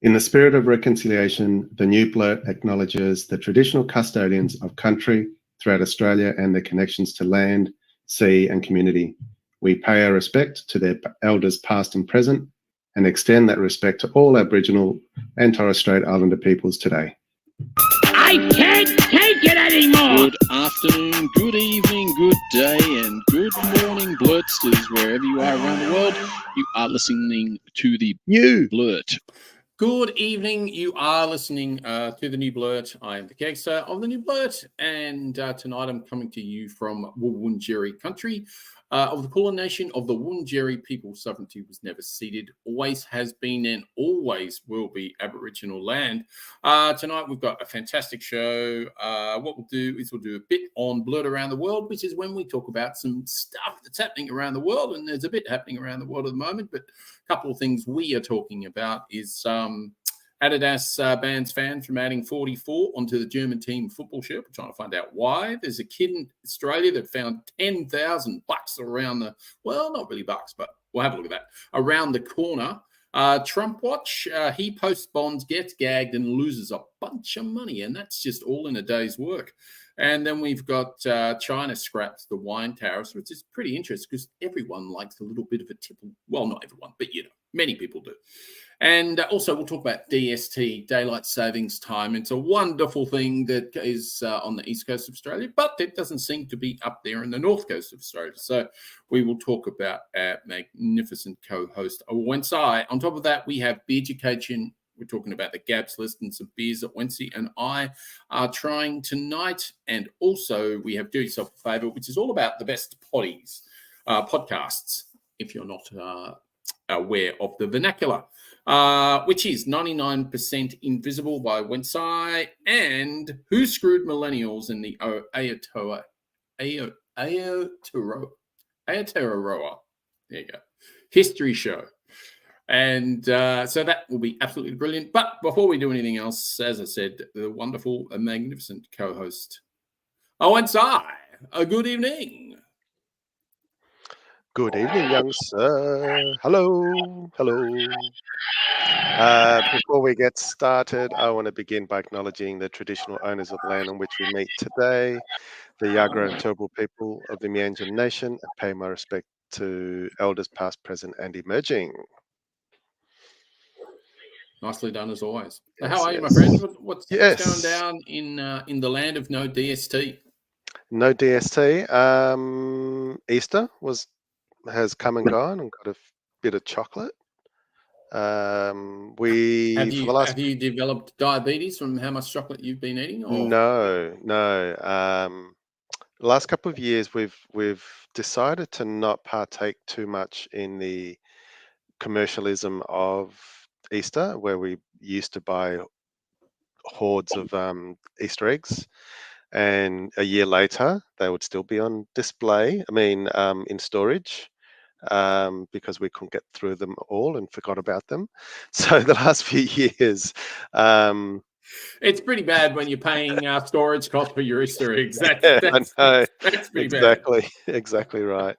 In the spirit of reconciliation, the new Blurt acknowledges the traditional custodians of country throughout Australia and their connections to land, sea and community. We pay our respect to their elders past and present and extend that respect to all Aboriginal and Torres Strait Islander peoples today. I can't take it anymore! Good afternoon, good evening, good day, and good morning, Blurtstars, wherever you are around the world. You are listening to the new Blurt. Good evening. You are listening to the new Blurt. I am the Kegsta of the new Blurt, and tonight I'm coming to you from Wurundjeri country of the Kulin Nation of the Wurundjeri people. Sovereignty was never ceded, always has been, and always will be Aboriginal land. Tonight we've got a fantastic show. What we'll do is we'll do a bit on Blurt Around the World, which is when we talk about some stuff that's happening around the world, and there's a bit happening around the world at the moment, but a couple of things we are talking about is ADIDAS bans fans from adding 44 onto the German team football shirt. We're trying to find out why. There's a kid in Australia that found $10,000 around the, well, not really bucks, but we'll have a look at that, around the corner. Trump watch, he posts bonds, gets gagged and loses a bunch of money, and that's just all in a day's work. And then we've got China scraps the wine tariffs, which is pretty interesting because everyone likes a little bit of a tipple. Well, not everyone, but, you know, many people do. And also we'll talk about DST, Daylight Savings Time. It's a wonderful thing that is on the east coast of Australia, but it doesn't seem to be up there in the north coast of Australia. So we will talk about our magnificent co-host, Wencee. On top of that, we have Beerducation. We're talking about the GABS list and some beers that Wencee and I are trying tonight. And also we have Doyaselfafava, which is all about the best poddies, podcasts, if you're not aware of the vernacular, which is 99% Invisible by Wencee and Who Screwed Millennials in the Aotearoa, there you go, History Show. And so that will be absolutely brilliant. But before we do anything else, as I said, the wonderful and magnificent co-host, Wencee, a good evening. Good evening, young sir. Hello. Before we get started, I want to begin by acknowledging the traditional owners of the land on which we meet today, the Yagra and Turrbal people of the Meanjin Nation, and pay my respect to elders past, present, and emerging. Nicely done as always. Yes, how are you, yes. my friend? What's Yes. going down in the land of no DST? No DST. Easter has come and gone, and got a bit of chocolate. Have you developed diabetes from how much chocolate you've been eating? Or? No. The last couple of years, we've decided to not partake too much in the commercialism of Easter, where we used to buy hordes of Easter eggs, and a year later they would still be on display. I mean, in storage. Because we couldn't get through them all and forgot about them. So the last few years, it's pretty bad when you're paying storage costs for your Easter eggs. That's pretty exactly, bad. Exactly right.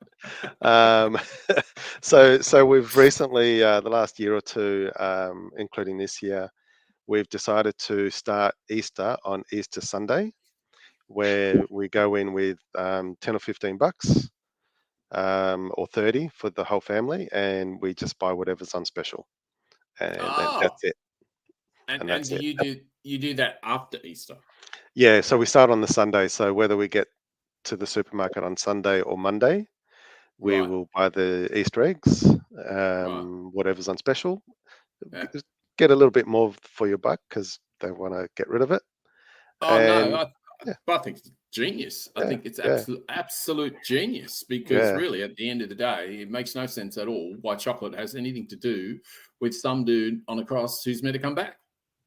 So we've recently, the last year or two, including this year, we've decided to start Easter on Easter Sunday, where we go in with $10 or $15. Or 30 for the whole family, and we just buy whatever's on special, and that's it. And do you do that after Easter? Yeah, so we start on the Sunday. So whether we get to the supermarket on Sunday or Monday, we will buy the Easter eggs, whatever's on special. Yeah. Get a little bit more for your buck because they want to get rid of it. I think it's genius. I think it's absolute genius, because really at the end of the day, it makes no sense at all why chocolate has anything to do with some dude on a cross who's meant to come back.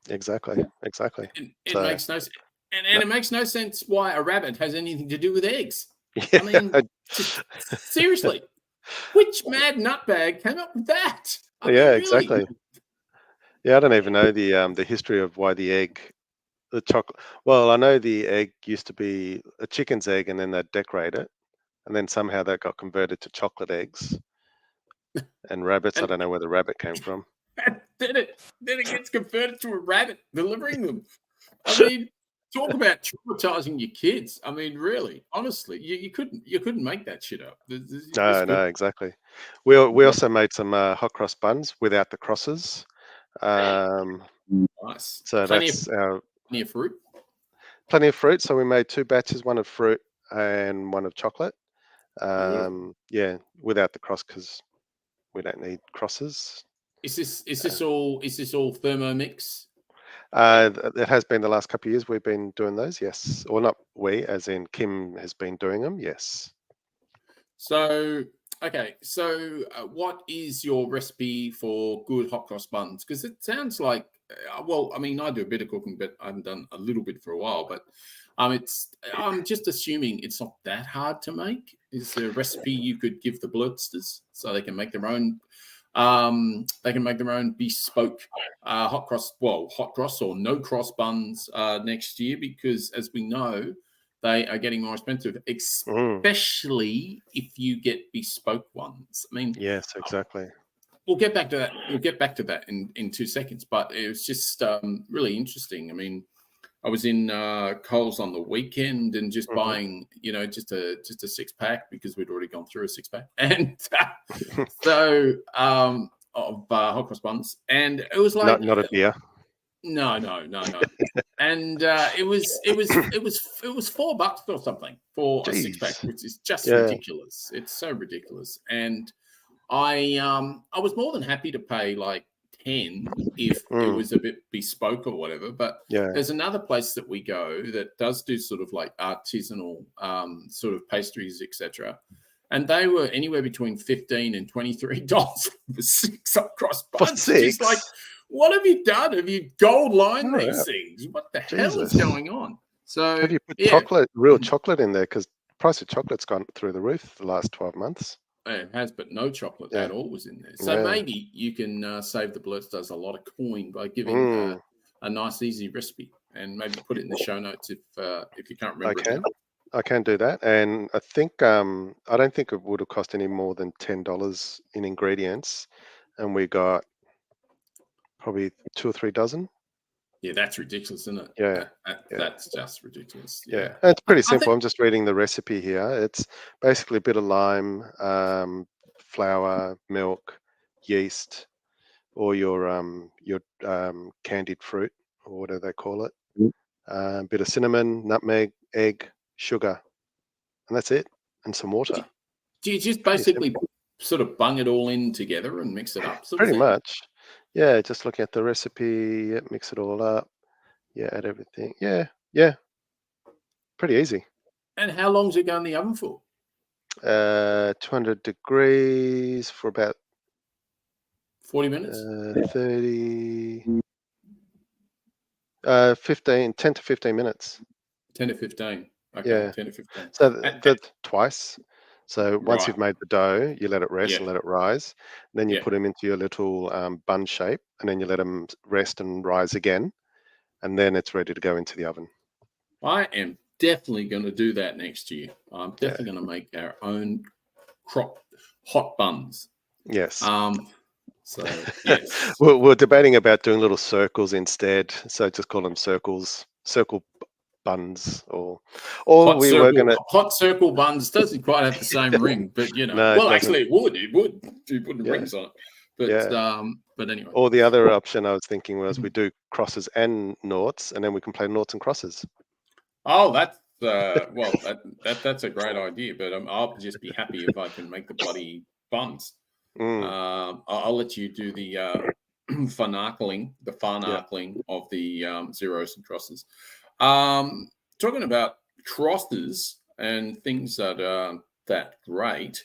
Exactly. It makes no sense. And it makes no sense why a rabbit has anything to do with eggs. Yeah. I mean, seriously, which mad nutbag came up with that? I mean, really? Exactly. Yeah, I don't even know the history of why the chocolate. Well, I know the egg used to be a chicken's egg, and then they'd decorate it, and then somehow that got converted to chocolate eggs and rabbits. I don't know where the rabbit came from. And then it gets converted to a rabbit delivering them. I mean, talk about traumatizing your kids. I mean, really, honestly, you couldn't make that shit up. No, exactly. We also made some hot cross buns without the crosses. Nice. So Plenty that's of fruit. plenty of fruit. So we made 2 batches, one of fruit and one of chocolate. Yeah, without the cross because we don't need crosses. Is this all Thermomix? It has been the last couple of years we've been doing those, yes. Or not we, as in Kim has been doing them, yes. So, okay. So, what is your recipe for good hot cross buns? Because it sounds like, well, I mean, I do a bit of cooking, but I haven't done a little bit for a while. But I'm just assuming it's not that hard to make. Is there a recipe you could give the Blurtstars so they can make their own? They can make their own bespoke hot cross or no cross buns next year, because as we know, they are getting more expensive, especially if you get bespoke ones. I mean, yes, exactly. We'll get back to that. We'll get back to that in 2 seconds. But it was just really interesting. I mean, I was in Coles on the weekend and just buying, just a 6-pack because we'd already gone through a 6-pack, and so of hot cross buns, and it was like not a beer. No. And it was $4 or something for a 6-pack, which is just ridiculous. It's so ridiculous. And I was more than happy to pay like 10 if it was a bit bespoke or whatever. But there's another place that we go that does do sort of like artisanal sort of pastries, etc. And they were anywhere between $15 and $23 for 6 cross buns. Just like, what have you done? Have you gold lined these things? What the hell is going on? So have you put real chocolate in there? Because the price of chocolate's gone through the roof the last 12 months. It has, but no chocolate at all was in there. So maybe you can save the Blurtstars a lot of coin by giving a nice, easy recipe, and maybe put it in the show notes if you can't remember. I can do that, and I think I don't think it would have cost any more than $10 in ingredients, and we got probably 2 or 3 dozen. Yeah, that's ridiculous, isn't it? Yeah, that's just ridiculous. Yeah. It's pretty simple. I'm just reading the recipe here. It's basically a bit of lime, flour, milk, yeast, or your candied fruit, or whatever they call it. A bit of cinnamon, nutmeg, egg, sugar, and that's it, and some water. Do you just basically sort of bung it all in together and mix it up? Pretty much. Yeah, just looking at the recipe, mix it all up. Yeah, add everything. Yeah. Pretty easy. And how long does it go in the oven for? 200 degrees for about 40 minutes? 10 to 15 minutes. 10 to 15. Okay, yeah. 10 to 15. So that's twice. So once you've made the dough, you let it rest and let it rise. Then you put them into your little bun shape, and then you let them rest and rise again. And then it's ready to go into the oven. I am definitely going to do that next year. I'm definitely going to make our own hot buns. Yes. So yes. We're debating about doing little circles instead. So just call them circle buns, or hot circle buns doesn't quite have the same ring, but no, actually it would. You put rings on it. But anyway. Or the other option I was thinking was we do crosses and noughts, and then we can play noughts and crosses. Oh, that's that's a great idea. But I'll just be happy if I can make the bloody buns. I'll let you do the farnarkling of the zeros and crosses. Talking about crosses and things that are that great.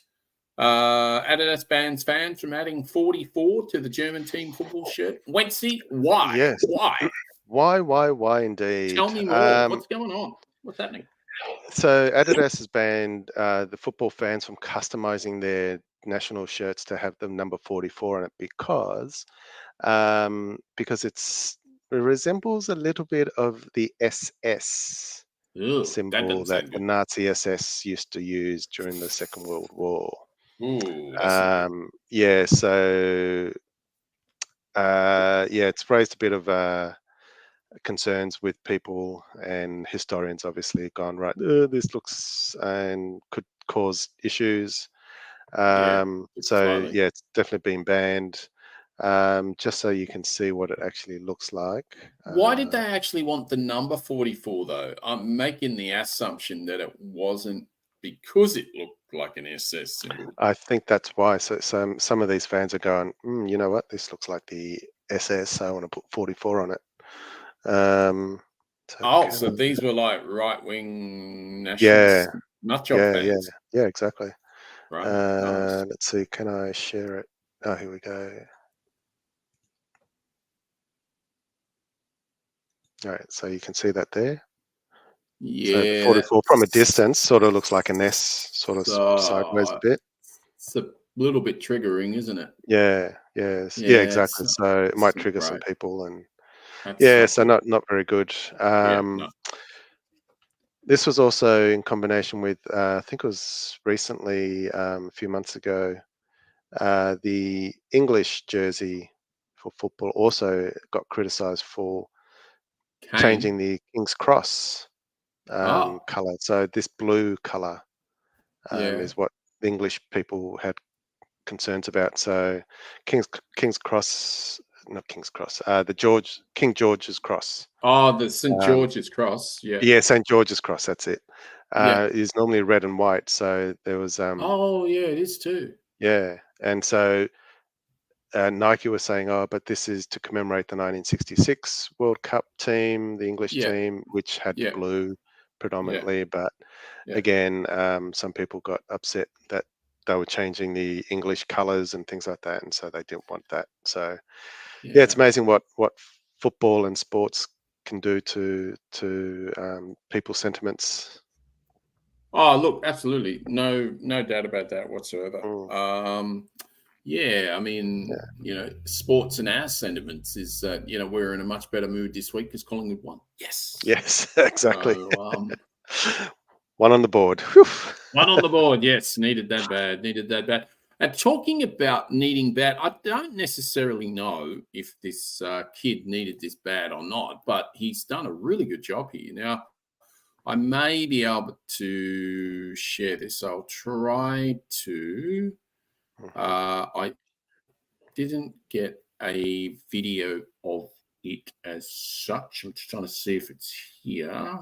ADIDAS bans fans from adding 44 to the German team football shirt. Wencee, why? Yes. Why indeed? Tell me more. What's going on? What's happening? So ADIDAS has banned the football fans from customizing their national shirts to have the number 44 on it because it resembles a little bit of the SS symbol that the Nazi SS used to use during the Second World War. Ooh, so it's raised a bit of concerns with people, and historians obviously gone, right, this looks and could cause issues. So slightly. yeah, it's definitely been banned. Just so you can see what it actually looks like. Why did they actually want the number 44 though? I'm making the assumption that it wasn't because it looked like an SS symbol. I think that's why. So some of these fans are going, you know what, this looks like the SS, so I want to put 44 on it. So these were like right-wing nationalist nutjob fans. Yeah, exactly. Right. Nice. Let's see, can I share it? Oh, here we go. All right, so you can see that there. Yeah. So the 44 from a distance sort of looks like an S, sort of sideways a bit. It's a little bit triggering, isn't it? Yeah, exactly. So it might trigger some people, and so not very good. This was also in combination with, I think it was recently, a few months ago, the English jersey for football also got criticised for changing the King's Cross colour. So this blue colour is what the English people had concerns about. So King's Cross, not King's Cross, King George's Cross. Oh, the St. George's Cross. Yeah, St. George's Cross. That's it. Is normally red and white. So there was. Oh yeah, it is too. Yeah, and so Nike was saying, "Oh, but this is to commemorate the 1966 World Cup team, the English team, which had blue predominantly." But again, some people got upset that they were changing the English colours and things like that, and so they didn't want that. So it's amazing what football and sports can do to people's sentiments. Oh, look, absolutely, no doubt about that whatsoever. I mean, sports and our sentiments is that we're in a much better mood this week because Collingwood won. Yes, exactly. So, one on the board. Whew. One on the board. Yes, needed that bad. And talking about needing that, I don't necessarily know if this kid needed this bad or not, but he's done a really good job here. Now, I may be able to share this. I'll try to. I didn't get a video of it as such. I'm just trying to see if it's here.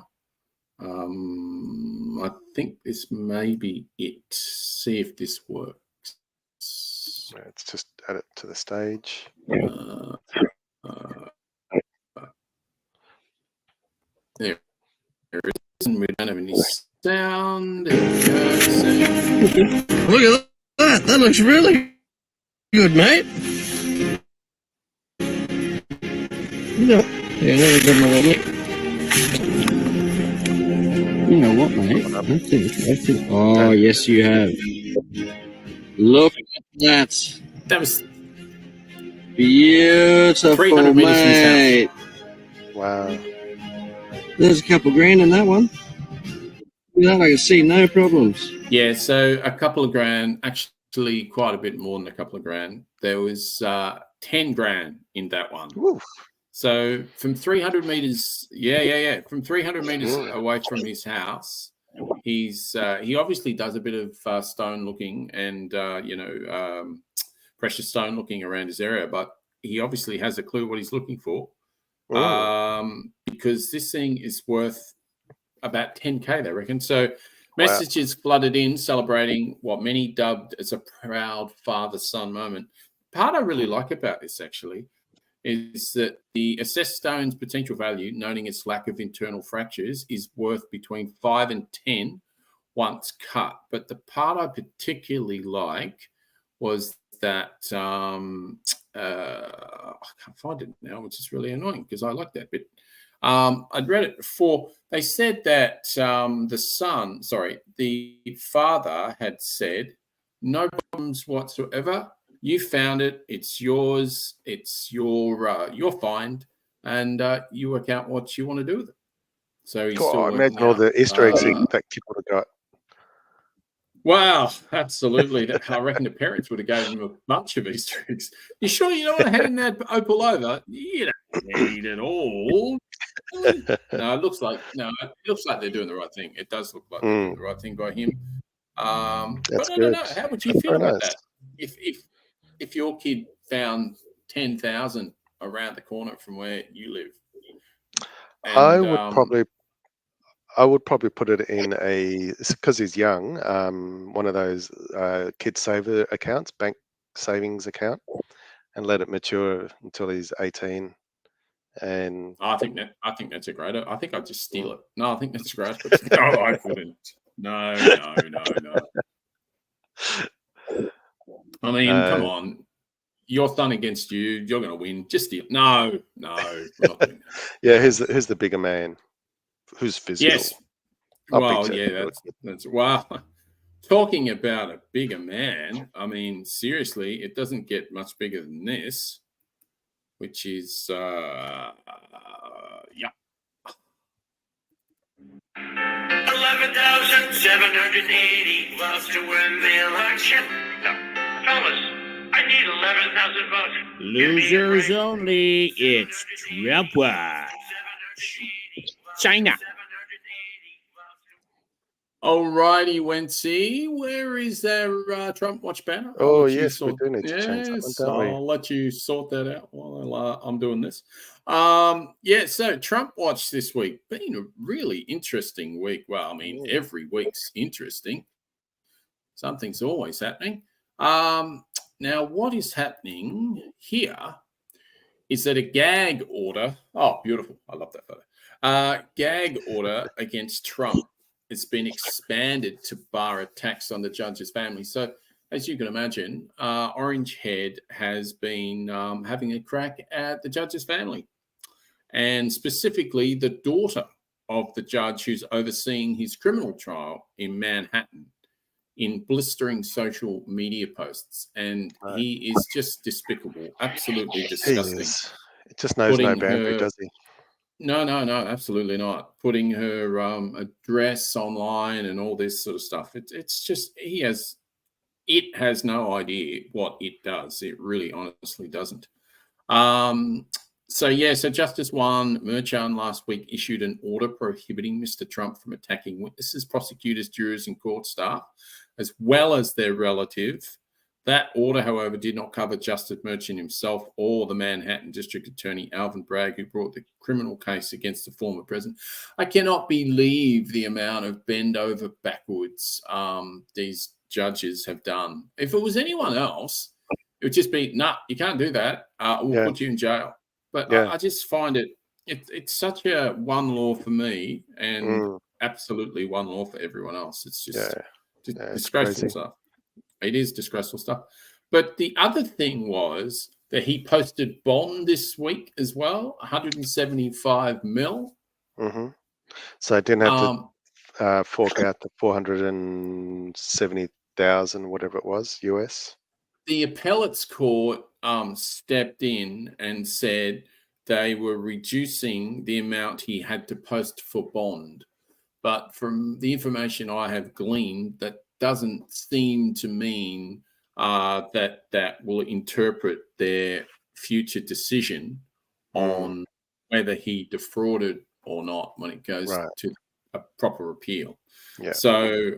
I think this may be it. See if this works. Let's just add it to the stage. There it is. And we don't have any sound. There we go. Look at that. That looks really good, mate. You know what, mate? I think. Oh, yes, you have. Look at that. That was beautiful, 300 mate. Wow. There's a couple grand in that one. That I can see no problems. Yeah, so a couple of grand, actually quite a bit more than a couple of grand. There was 10 grand in that one. Oof. So from 300 meters, from 300 meters away from his house, he obviously does a bit of stone looking and precious stone looking around his area, but he obviously has a clue what he's looking for, because this thing is worth about 10K, they reckon. So messages flooded in celebrating what many dubbed as a proud father-son moment. Part I really like about this actually is that the assessed stone's potential value, noting its lack of internal fractures, is worth between 5 and 10 once cut. But the part I particularly like was that I can't find it now, which is really annoying because I like that bit. I'd read it before. They said that the father had said, no problems whatsoever. You found it. It's yours. It's your find, and you work out what you want to do with it. So he's still imagine all the Easter eggs that kid would have got. Wow, absolutely. I reckon the parents would have gave him a bunch of Easter eggs. You sure you don't want to hand that opal over? You don't need it all. Really? No, it looks like they're doing the right thing. It does look like they're doing the right thing by him. That's But I don't good. know. How would you That's feel very about nice. that? If your kid found 10,000 around the corner from where you live, and I would probably put it in because he's young, one of those kid saver accounts, bank savings account, and let it mature until he's 18. And I think that's a great. I think I'd just steal it. No, I think that's great. No, I wouldn't. No. I mean, come on. Your son against you. You're going to win. Just steal. No. We're not doing that. Yeah, who's the bigger man? Who's physical? Yes. Well, yeah, that's wow. Talking about a bigger man, I mean, seriously, it doesn't get much bigger than this, which is, yeah. 11,780 votes to win the election. No, fellas, I need 11,000 votes. Losers only. It's Trump Watch. China. Alrighty, Wencee, where is their Trump Watch banner? Oh, yes, we do need to change that one, don't we? I'll let you sort that out while I'm doing this. So Trump Watch this week, been a really interesting week. Well, I mean, every week's interesting. Something's always happening. Now, what is happening here is that a gag order, oh, beautiful, I love that photo, gag order against Trump, it's been expanded to bar attacks on the judge's family. So, as you can imagine, Orange Head has been having a crack at the judge's family, and specifically the daughter of the judge who's overseeing his criminal trial in Manhattan, in blistering social media posts. And he is just despicable, absolutely disgusting. He just knows no boundary, does he? No, absolutely not. Putting her address online and all this sort of stuff. It's just it has no idea what it does. It really honestly doesn't. So Justice Juan Merchan last week issued an order prohibiting Mr. Trump from attacking witnesses, prosecutors, jurors, and court staff, as well as their relative. That order, however, did not cover Justice Merchan himself or the Manhattan District Attorney Alvin Bragg, who brought the criminal case against the former president. I cannot believe the amount of bend over backwards these judges have done. If it was anyone else, it would just be, nah, you can't do that. We'll put you in jail. But I just find it's such a one law for me and absolutely one law for everyone else. It's just disgraceful stuff. It is disgraceful stuff. But the other thing was that he posted bond this week as well, 175 mil. Mm-hmm. So I didn't have to fork out the 470,000, whatever it was, US. The appellate's court stepped in and said they were reducing the amount he had to post for bond. But from the information I have gleaned, that doesn't seem to mean that will interpret their future decision on whether he defrauded or not when it goes to a proper appeal. Yeah. So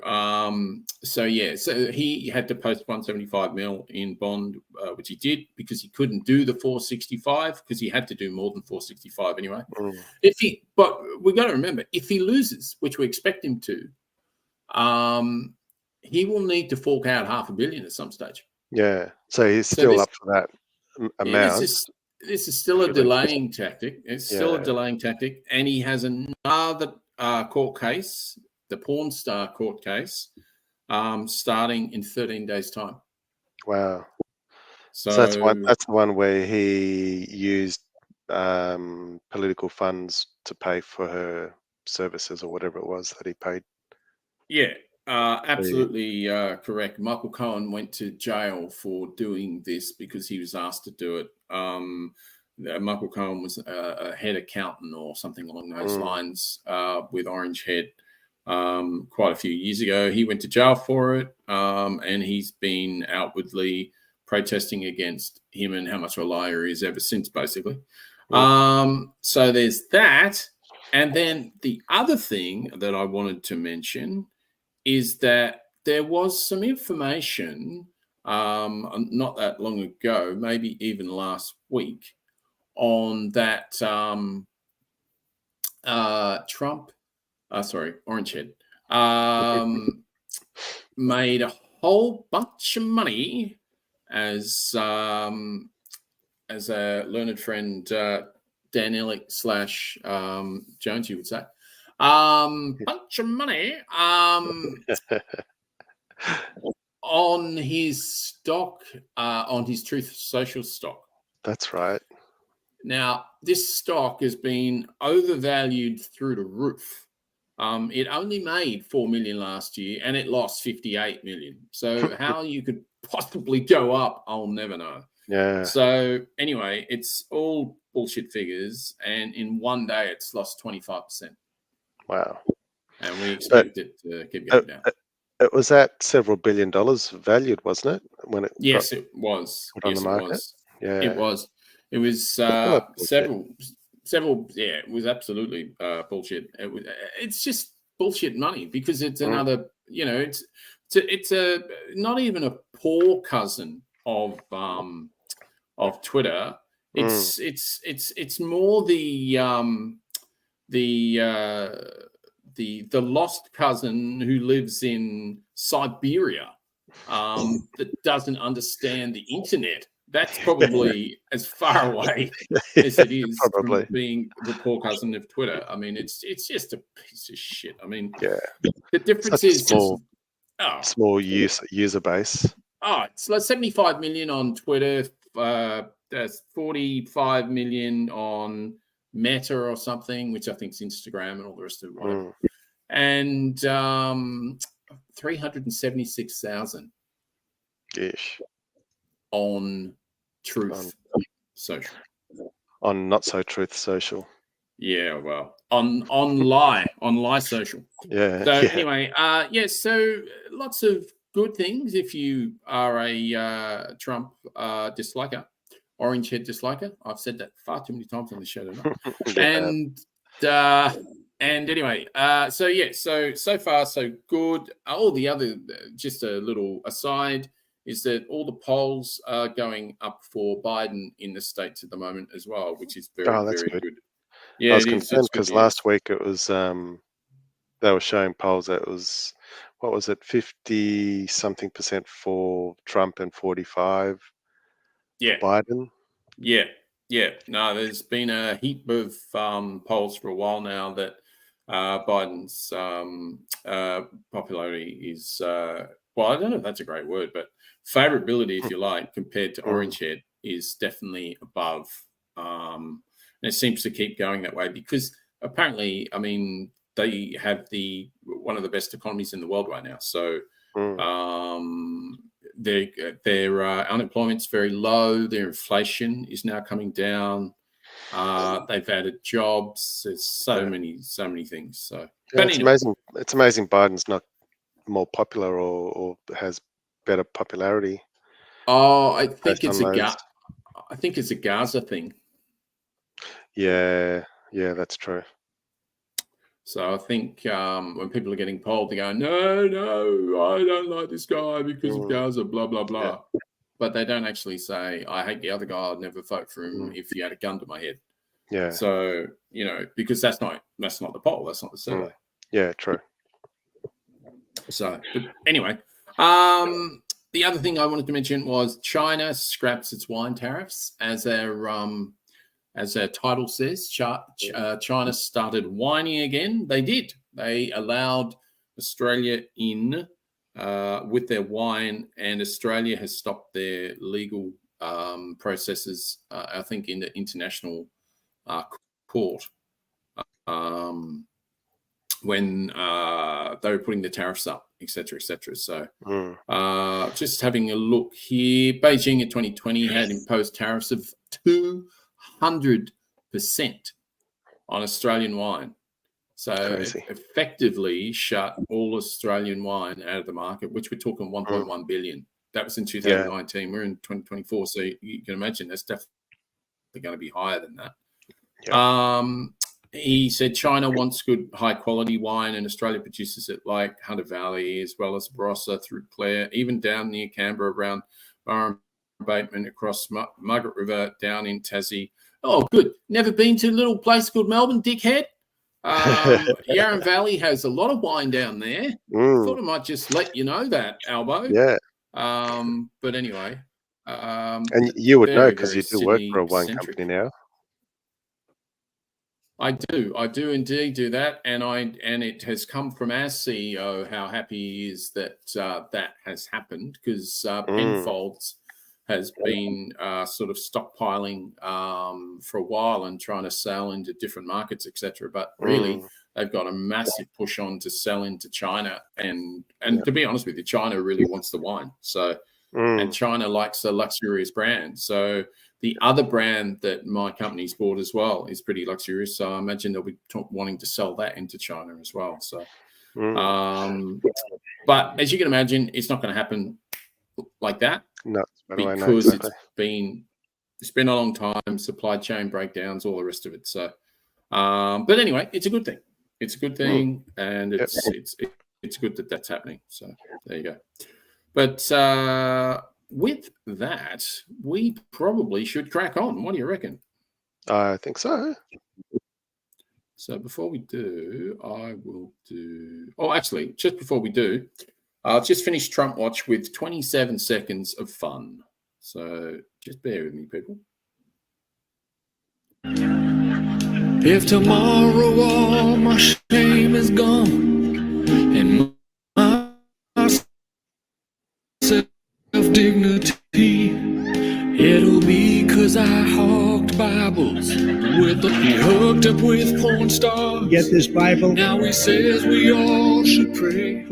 he had to post 175 mil in bond, which he did because he couldn't do the 465 because he had to do more than 465 anyway. But we got to remember, if he loses, which we expect him to, he will need to fork out $500 million at some stage. Yeah. So he's still up for that amount. This is still a delaying tactic. It's still a delaying tactic. And he has another court case, the Porn Star court case, starting in 13 days' time. Wow. So that's the one where he used political funds to pay for her services or whatever it was that he paid. Yeah. Absolutely correct. Michael Cohen went to jail for doing this because he was asked to do it. Michael Cohen was a head accountant or something along those lines with Orange Head. quite a few years ago. He went to jail for it, and he's been outwardly protesting against him and how much of a liar he is ever since, basically. So there's that. And then the other thing that I wanted to mention is that there was some information not that long ago, maybe even last week, on that Orangehead made a whole bunch of money, as a learned friend, Dan Ellick / Jones, you would say, bunch of money on his stock, on his Truth Social stock. That's right. Now, this stock has been overvalued through the roof. It only made 4 million last year, and it lost 58 million. So how you could possibly go up, I'll never know. Yeah. So anyway, it's all bullshit figures, and in one day, it's lost 25%. Wow. And we expect it to keep going down. It was at several $1 billion valued, wasn't it? When it Yes, it was. put on the market? Yeah. It was. It was several. Yeah, it was absolutely bullshit. It's just bullshit money, because it's another. You know, it's a not even a poor cousin of Twitter. It's more the lost cousin who lives in Siberia that doesn't understand the internet. That's probably as far away as it is from being the poor cousin of Twitter. I mean, it's just a piece of shit. I mean, the difference is small user base. Oh, it's like 75 million on Twitter. There's 45 million on Meta or something, which I think is Instagram and all the rest of it. Whatever. And 376,000 on Truth Social. On Not So Truth Social. Yeah, well, on Lie Social. Yeah. So anyway, so lots of good things if you are a Trump disliker, Orangehead disliker. I've said that far too many times on the show tonight. And anyway, so far so good. All the other, just a little aside, is that all the polls are going up for Biden in the States at the moment as well, which is very good. Yeah, I was concerned because last week it was they were showing polls that it was, what was it, 50-something% for Trump and 45% for Biden. Yeah. No, there's been a heap of polls for a while now that Biden's popularity is, well, I don't know if that's a great word, but favorability, if you like, compared to Orangehead is definitely above. And it seems to keep going that way because apparently, I mean, they have one of the best economies in the world right now. So their unemployment's very low. Their inflation is now coming down. They've added jobs. There's so many things. So, but it's amazing. It's amazing Biden's not more popular or has better popularity. Oh, I think it's a Gaza thing. Yeah, that's true. So I think when people are getting polled, they go, no, I don't like this guy because of Gaza, blah, blah, blah. Yeah. But they don't actually say, I hate the other guy, I'd never vote for him if he had a gun to my head. Yeah. So, because that's not the poll, that's not the survey. Yeah, true. So, but anyway, the other thing I wanted to mention was China scraps its wine tariffs as their title says. China started whining again. They did. They allowed Australia in with their wine, and Australia has stopped their legal processes, I think, in the international court when they were putting the tariffs up, etc., etc. So just having a look here, Beijing in 2020 had imposed tariffs of 200% on Australian wine. So it Crazy. effectively shut all Australian wine out of the market, which we're talking 1.1 billion. That was in 2019. We're in 2024, so you can imagine that's definitely going to be higher than that. He said China wants good, high-quality wine, and Australia produces it like Hunter Valley, as well as Barossa through Clare, even down near Canberra, around Byron Bateman, across Margaret River, down in Tassie. Oh, good. Never been to a little place called Melbourne, dickhead? Yarra Valley has a lot of wine down there. Thought I might just let you know that, Albo. Yeah. But anyway. And you would know because you do work for a wine Sydney-centric. company now. I do indeed do that, and it has come from our CEO how happy he is that that has happened, because Penfolds has been sort of stockpiling for a while and trying to sell into different markets, etc. But really, they've got a massive push on to sell into China, and to be honest with you, China really wants the wine. So, and China likes a luxurious brand. So the other brand that my company's bought as well is pretty luxurious. So I imagine they'll be wanting to sell that into China as well. So, but as you can imagine, it's not going to happen like that. No, because exactly. it's been a long time, supply chain breakdowns, all the rest of it. So, but anyway, it's a good thing. It's a good thing, and it's good that that's happening. So there you go. But with that, we probably should crack on. What do you reckon? I think so. So before we do, I will do. Oh, actually, just before we do, I'll just finish Trump Watch with 27 seconds of fun. So just bear with me, people. If tomorrow all my shame is gone and my self-dignity, it'll be 'cause I hogged Bibles he hooked up with porn stars. Get this Bible. Now he says we all should pray.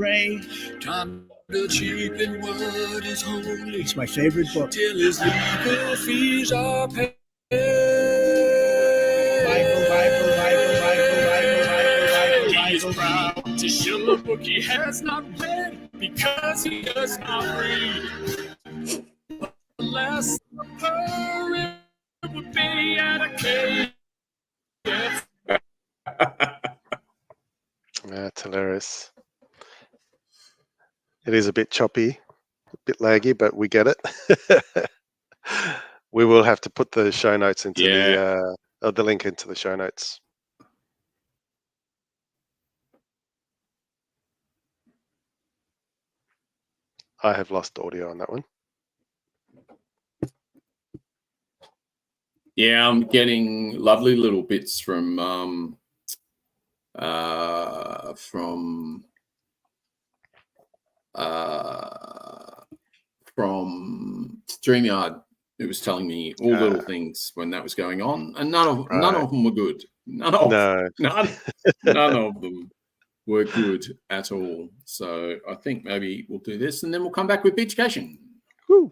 Time to cheapen what is holy. It's my favorite book. Till his legal fees are paid. He's proud to show a book he has not read because he does not read. Unless the poet would be at a cave. That's hilarious. It is a bit choppy, a bit laggy, but we get it. We will have to put the show notes into the link into the show notes. I have lost audio on that one. Yeah, I'm getting lovely little bits from StreamYard. It was telling me all little things when that was going on, and none of them were good. None of them were good at all. So I think maybe we'll do this, and then we'll come back with Beerducation. Woo.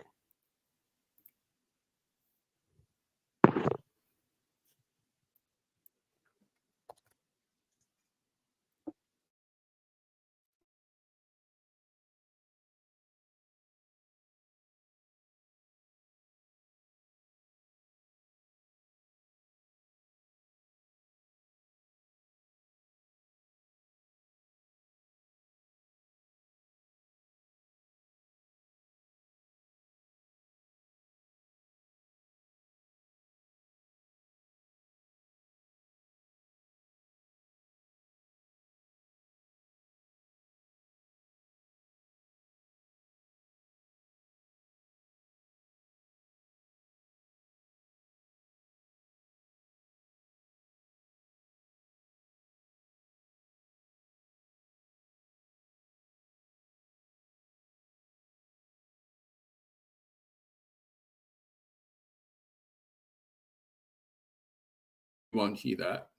Won't hear that.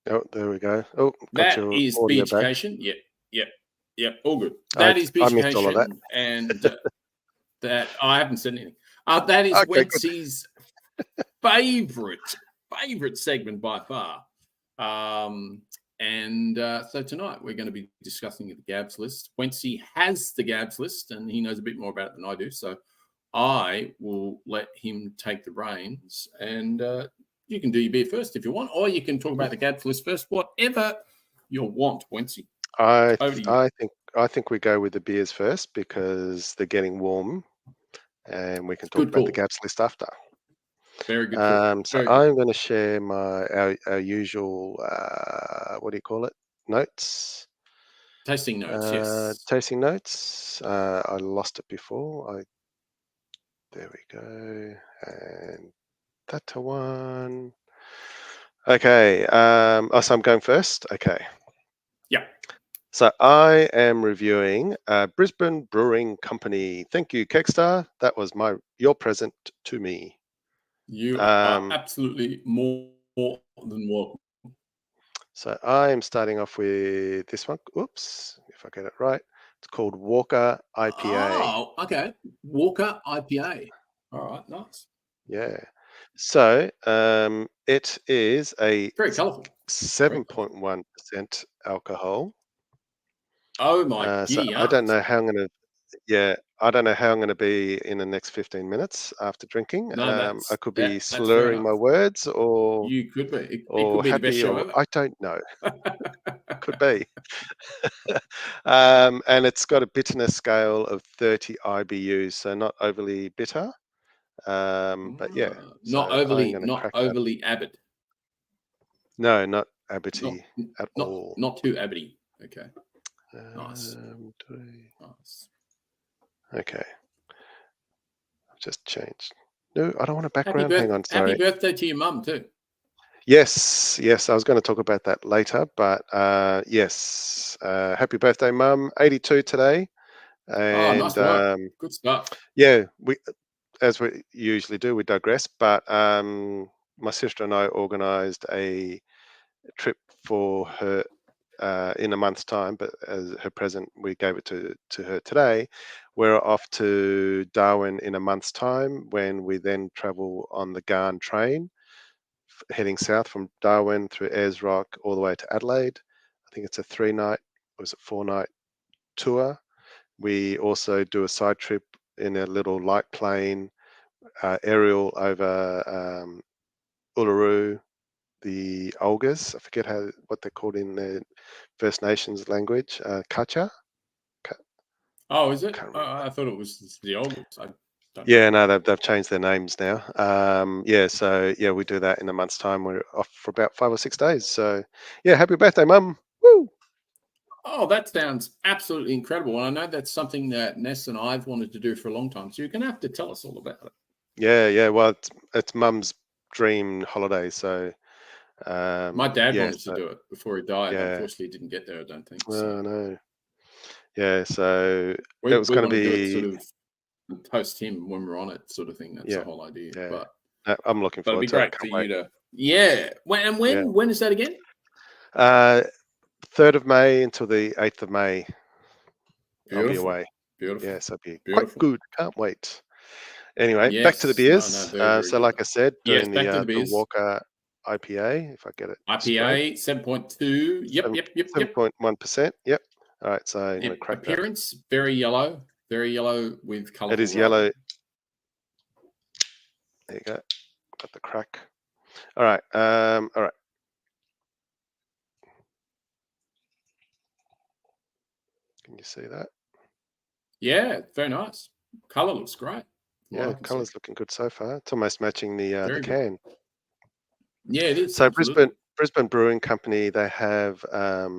Oh, there we go. Oh, that is Beerducation. Yep. All good. That is Beerducation, and that I haven't said anything. That is Wencee's favorite segment by far. And so tonight we're going to be discussing the GABS list. Wencee has the GABS list, and he knows a bit more about it than I do. So I will let him take the reins, and you can do your beer first if you want, or you can talk about the GABS list first, whatever you want, Wencee. I think we go with the beers first because they're getting warm, and we can talk about the GABS list after. Very good call. So I'm going to share our usual what do you call it? Notes. Tasting notes. Yes. Tasting notes. I lost it before. There we go, and that's one. Okay. So I'm going first. Okay. Yeah. So I am reviewing Brisbane Brewing Company. Thank you, Kegsta. That was your present to me. You are absolutely more than welcome. So I am starting off with this one. Oops, if I get it right. It's called Walker IPA. Oh, okay. Walker IPA. All right, nice. Yeah. So it is a very colourful. 7.1% alcohol. Oh my so I don't know how I'm going to. Yeah, I don't know how I'm going to be in the next 15 minutes after drinking. No, I could be slurring my words, or you could be. It or could be happy, the best show or ever. I don't know. Could be. And it's got a bitterness scale of 30 IBUs, so not overly bitter. But yeah, not overly avid. No, not abbity at all. Not too abbity. Okay. Nice. Nice. Okay. I've just changed. No, I don't want a background. Hang on, sorry. Happy birthday to your mum too. Yes. I was going to talk about that later, but yes. Happy birthday, Mum. 82 today. And nice work. Good stuff. Yeah, as we usually do, we digress. But my sister and I organised a trip for her in a month's time, but as her present, we gave it to her today. We're off to Darwin in a month's time, when we then travel on the Garn train, heading south from Darwin through Ayers Rock all the way to Adelaide. I think it's a 3-night, or is it 4-night tour. We also do a side trip in a little light plane aerial over Uluru, the Olgas. I forget what they're called in the First Nations language. Kacha. Oh, is it? I thought it was the Olgas. Yeah, no, they've changed their names now. So we do that in a month's time. We're off for about 5 or 6 days. So yeah, happy birthday, Mum. Woo! Oh, that sounds absolutely incredible. And I know that's something that Ness and I've wanted to do for a long time. So you're going to have to tell us all about it. Yeah. Well, it's Mum's dream holiday. So my dad wanted to do it before he died. Yeah. Unfortunately, didn't get there, I don't think. So. Oh, no. Yeah, so it was going to be sort of post him when we're on it, sort of thing. That's the whole idea. Yeah. But I'm looking forward to it. It'd be great for you to. Yeah. When is that again? 3rd of May until the 8th of May. Beautiful. I'll be away. Beautiful. Yes, I'll be quite good. Can't wait. Anyway, back to the beers. Very so, like I said, doing the Walker IPA, if I get it. IPA 7.2. Yep. 7.1%. Yep. All right. So I'm going to crack appearance, that. Very yellow with colour. It is yellow. There you go. Got the crack. All right. All right. Can you see that? Yeah, very nice. Colour looks great. Yeah, colour's looking good so far. It's almost matching the can. Yeah, it is. So absolutely. Brisbane Brewing Company, they have a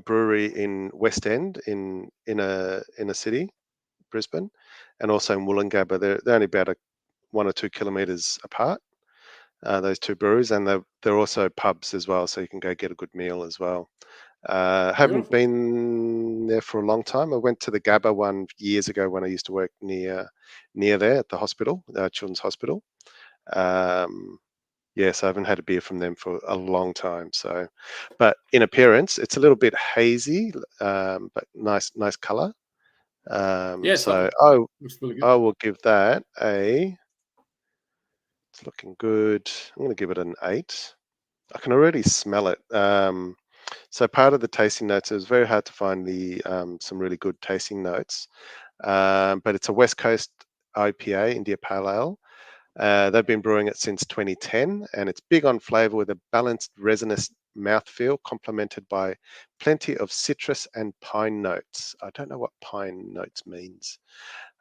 brewery in West End in a city, Brisbane, and also in Woolloongabba. They're only about 1 or 2 kilometres apart. Those two breweries, and they're also pubs as well, so you can go get a good meal as well. Haven't been there for a long time. I went to the GABA one years ago when I used to work near there at the hospital, Children's Hospital. So I haven't had a beer from them for a long time. So, but in appearance, it's a little bit hazy, but nice color. So I will give that it's looking good. I'm going to give it an 8. I can already smell it. So part of the tasting notes, it was very hard to find the some really good tasting notes, but it's a West Coast IPA, India Pale Ale. They've been brewing it since 2010, and it's big on flavour with a balanced resinous mouthfeel, complemented by plenty of citrus and pine notes. I don't know what pine notes means.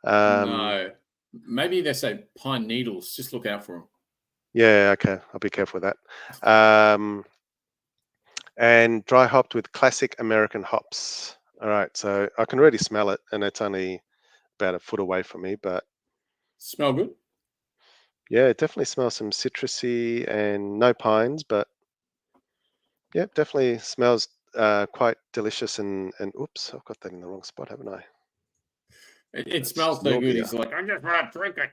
No, maybe they say pine needles. Just look out for them. Yeah, okay, I'll be careful with that. And dry hopped with classic American hops. All right, so I can already smell it, and it's only about a foot away from me, but Smell good. yeah, it definitely smells some citrusy and no pines, but yeah, definitely smells quite delicious. And oops, I've got that in the wrong spot, haven't I? It smells so good. He's like, I just want to drink it.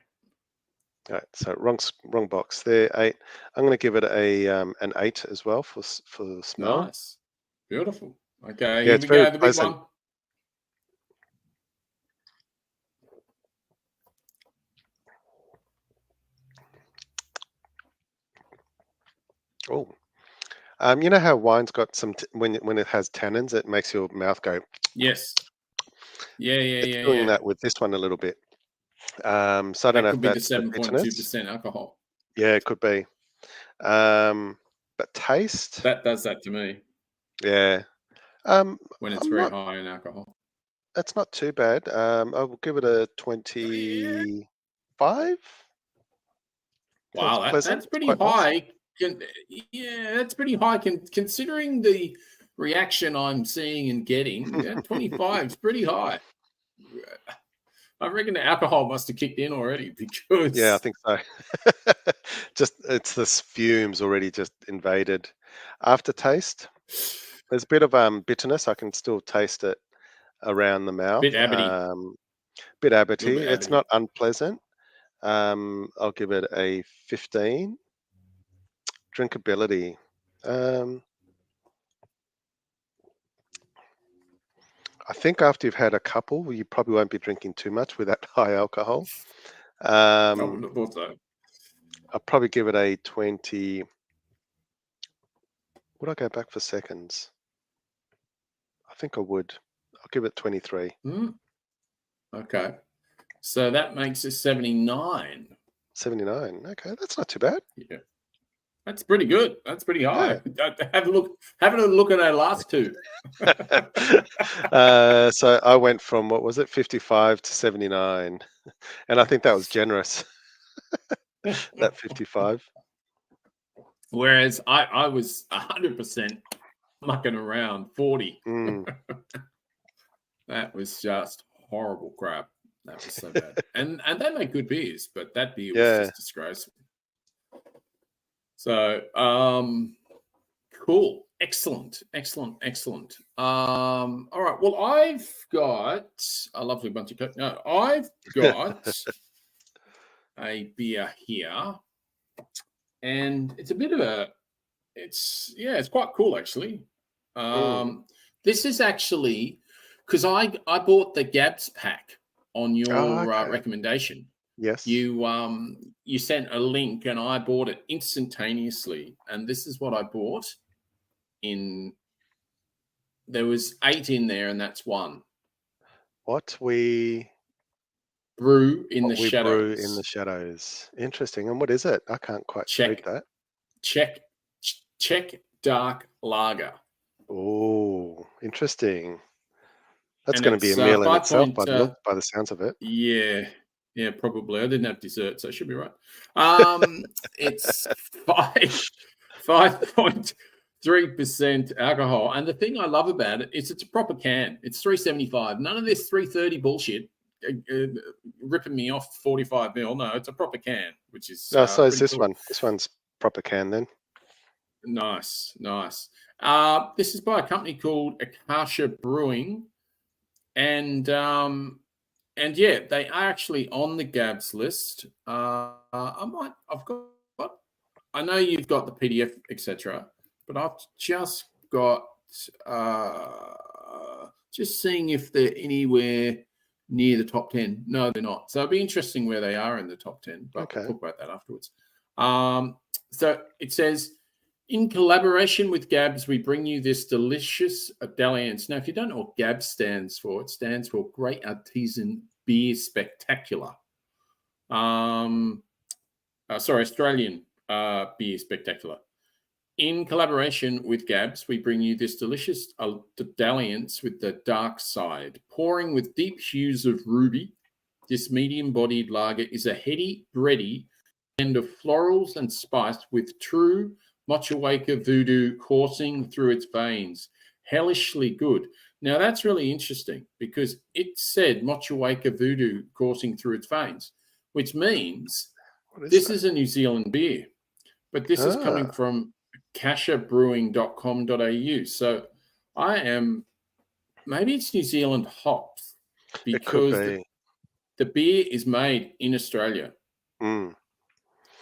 All right, so wrong box there. 8. I'm going to give it a an 8 as well for the smell. Nice, beautiful. Okay, Yeah, here it's we very go. The big pleasant. one. Oh, you know how wine's got some when it has tannins, it makes your mouth go. Yes. Yeah. It's doing that with this one a little bit. So I don't That know could if be the that's the bitterness. 7.2% alcohol. Yeah, it could be. But taste, That does that to me yeah. when it's I'm very not. high in alcohol. That's not too bad. I will give it a 25. Wow, It's pleasant. that's It's pretty quite nice. high. That's pretty high. Considering the reaction I'm seeing and getting, 25 is pretty high. I reckon the alcohol must have kicked in already because Yeah, I think so. Just it's this fumes already just invaded. Aftertaste, there's a bit of bitterness. I can still taste it around the mouth. bit abbity, Bit a abbity. little bit It's abbity. not unpleasant. I'll give it a 15. Drinkability. I think after you've had a couple, you probably won't be drinking too much with that high alcohol. I wouldn't have thought so. I'll probably give it a 20. Would I go back for seconds? I think I would. I'll give it 23. Okay. So that makes it 79. 79. Okay, that's not too bad. Yeah. That's pretty good. That's pretty high. Have a look at our last two. So I went from, what was it, 55 to 79. And I think that was generous. That 55. Whereas I was 100% mucking around 40. That was just horrible crap. That was so bad. And they make good beers, but that beer was just disgraceful. So cool. Excellent. All right. Well, I've got a lovely bunch of Coke. No, I've got a beer here. And it's a bit of it's quite cool actually. This is actually because I bought the GABS pack on your recommendation. Yes. You sent a link and I bought it instantaneously. And this is what I bought. There was 8 in there, and that's 1. What we brew in the shadows. Brew in the shadows. Interesting. And what is it? I can't quite read that. Czech dark lager. Oh, interesting. That's going to be a meal in itself by the sounds of it. Yeah, probably. I didn't have dessert, so I should be right. It's 5.3% alcohol. And the thing I love about it is it's a proper can. It's 375. None of this 330 bullshit ripping me off 45 ml. No, it's a proper can, which is so is this one. This one's proper can then. Nice. This is by a company called Akasha Brewing. And yeah, they are actually on the GABS list. I know you've got the PDF, etc., but I've just got just seeing if they're anywhere near the top 10. No, they're not. So it'll be interesting where they are in the top 10, but we'll talk about that afterwards. So it says In collaboration with GABS, we bring you this delicious dalliance. Now, if you don't know what GABS stands for, it stands for Great Artisan Beer Spectacular. Australian Beer Spectacular. In collaboration with GABS, we bring you this delicious dalliance with the dark side. Pouring with deep hues of ruby, this medium-bodied lager is a heady, bready blend of florals and spice with true Motueka voodoo coursing through its veins. Hellishly good. Now, that's really interesting because it said Motueka voodoo coursing through its veins, which means this is a New Zealand beer, but this is coming from akashabrewing.com.au. So maybe it's New Zealand hops because the beer is made in Australia.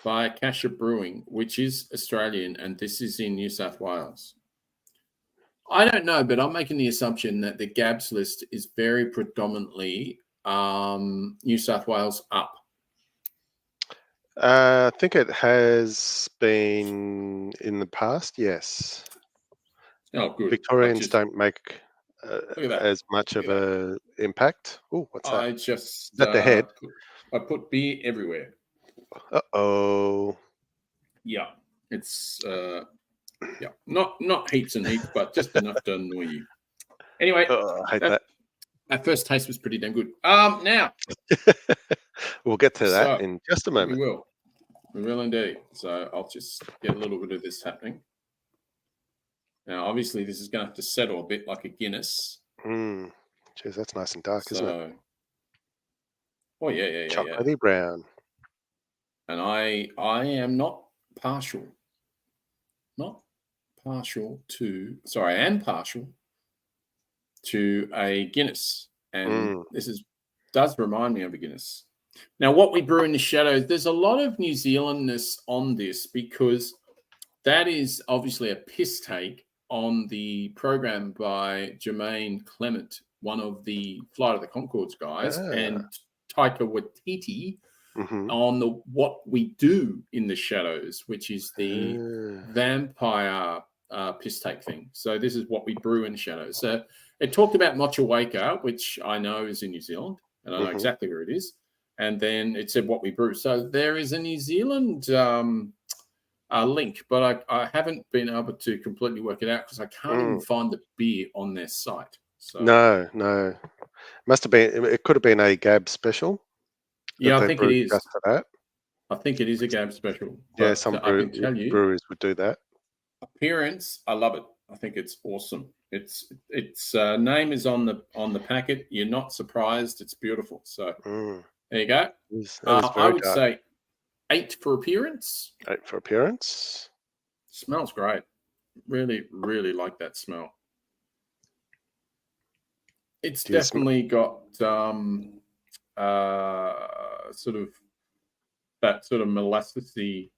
By Akasha Brewing, which is Australian, and this is in New South Wales. I don't know, but I'm making the assumption that the GABS list is very predominantly New South Wales up. I think it has been in the past, yes. Oh, good. Victorians don't make as much of an impact. Oh, what's that? I just... Is that the head? I put beer everywhere. Uh-oh. Yeah, it's not heaps and heaps, but just enough to annoy you. Anyway, I hate that. Our first taste was pretty damn good. Now we'll get to that in just a moment. We will indeed. So I'll just get a little bit of this happening. Now, obviously, this is going to have to settle a bit like a Guinness. Jeez, that's nice and dark, isn't it? Oh yeah. Chocolatey brown. And I am not partial. I am partial to a Guinness. And this does remind me of a Guinness. Now, what we brew in the shadows, there's a lot of New Zealandness on this because that is obviously a piss take on the program by Jermaine Clement, one of the Flight of the Conchords guys, and Taika Waititi, on what we do in the shadows, which is the vampire piss take thing. So this is what we brew in the shadows. So it talked about Motueka, which I know is in New Zealand, and I know exactly where it is. And then it said what we brew. So there is a New Zealand link, but I haven't been able to completely work it out because I can't even find the beer on their site. So No. Must have been. It could have been a GABS special. Yeah, I think it is. Just for that. I think it is a GABS special. Yeah, some breweries would do that. Appearance, I love it. I think it's awesome. Its name is on the packet. You're not surprised. It's beautiful. So there you go. I would say 8 for appearance. 8 for appearance. Smells great. Really, really like that smell. It's definitely got sort of molassesy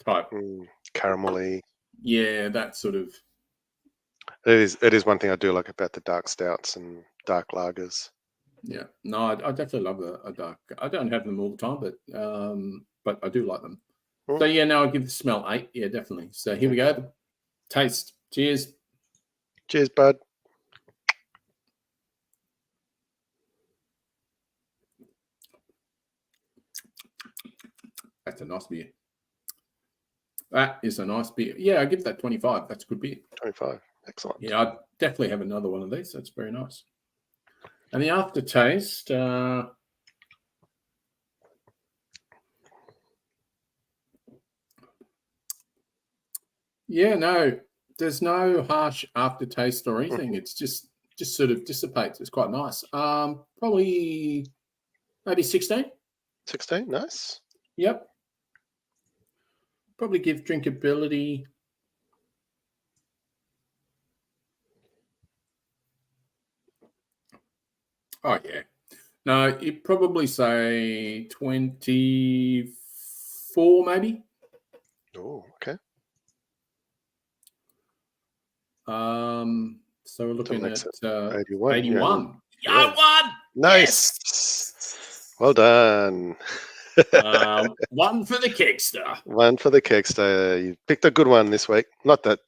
type, caramelly. Yeah, that sort of. It is one thing I do like about the dark stouts and dark lagers. Yeah, no, I definitely love a dark. I don't have them all the time, but I do like them. So yeah, now I'll give the smell 8. Yeah, definitely. So here we go. The taste. Cheers. Cheers, bud. That's a nice beer. That is a nice beer. Yeah, I give that 25. That's a good beer. 25. Excellent. Yeah, I'd definitely have another one of these. That's very nice. And the aftertaste, yeah, no, there's no harsh aftertaste or anything. It's just sort of dissipates. It's quite nice. Probably maybe 16. 16, nice. Yep. Probably give drinkability. Oh, yeah. No, you'd probably say 24, maybe. Oh, okay. So we're looking at 81. 81. Yeah. I won! Nice. Yes! Well done. One for the Kegsta. One for the Kegsta. You picked a good one this week. Not that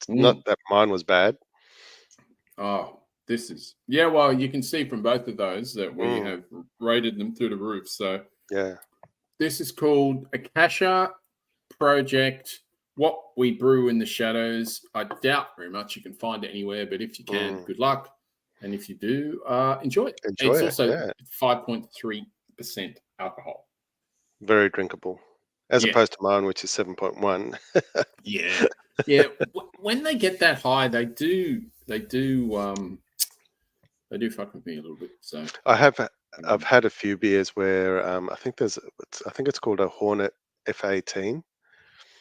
mine was bad. Oh, this is well, you can see from both of those that we have rated them through the roof. So yeah, this is called Akasha Project. What we brew in the shadows. I doubt very much you can find it anywhere, but if you can, good luck. And if you do, enjoy it. Enjoy it's it, also 5.3% alcohol. Very drinkable, as opposed to mine, which is 7.1. Yeah. When they get that high, they do fuck with me a little bit. So I've had a few beers where I think it's called a Hornet F18.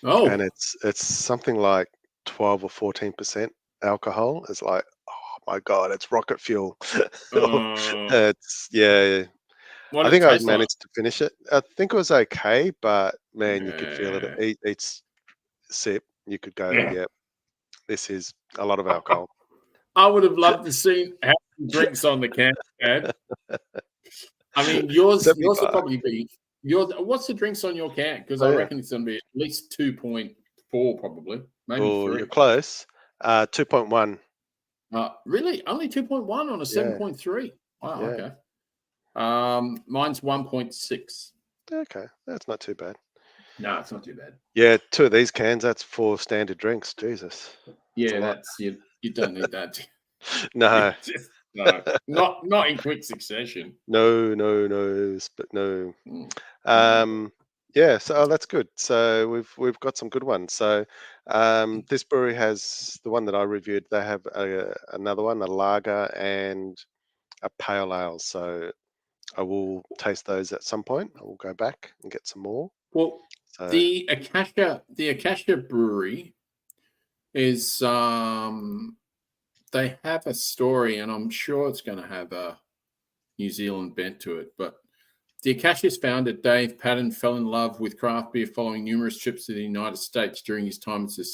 Oh, and it's something like 12 or 14% alcohol. It's like, oh my god, it's rocket fuel. It's I think I managed to finish it. I think it was okay, but man, you could feel it. Each sip, you could go, yeah, this is a lot of alcohol. I would have loved to see how many drinks on the can, Dad. I mean, yours will probably be what's the drinks on your can? Because I reckon it's going to be at least 2.4, probably, maybe 3. You're close. 2.1. Really? Only 2.1 on a 7.3? Wow. Yeah. Okay. Mine's 1.6. Okay, that's not too bad. No, it's not too bad. Yeah, 2 of these cans. That's 4 standard drinks. Jesus. Yeah, that's you don't need that. No. No, not in quick succession. No. Yeah, so that's good. So we've got some good ones. So this brewery has the one that I reviewed. They have another one, a lager and a pale ale. So I will taste those at some point. I will go back and get some more. Well, the Akasha brewery is they have a story, and I'm sure it's going to have a New Zealand bent to it. But the Akasha's founder, Dave Patton, fell in love with craft beer following numerous trips to the United States during his time as a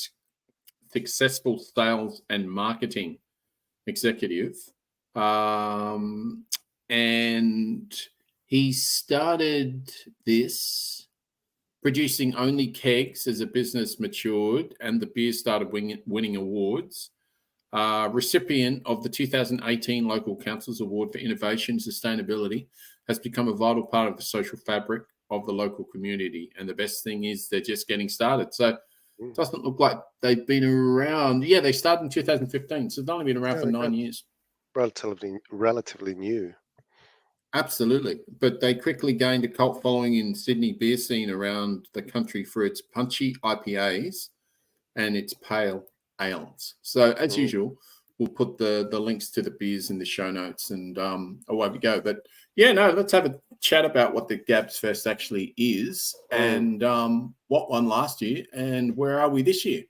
successful sales and marketing executive. And he started this producing only kegs as the business matured and the beer started winning awards. Recipient of the 2018 Local Council's Award for Innovation and Sustainability, has become a vital part of the social fabric of the local community. And the best thing is they're just getting started. So it doesn't look like they've been around. Yeah, they started in 2015, so they've only been around for 9 years. Relatively new. Absolutely. But they quickly gained a cult following in Sydney beer scene around the country for its punchy IPAs and its pale ales. So as usual, we'll put the links to the beers in the show notes and away we go. But yeah, no, let's have a chat about what the GABS Fest actually is and what won last year and where are we this year?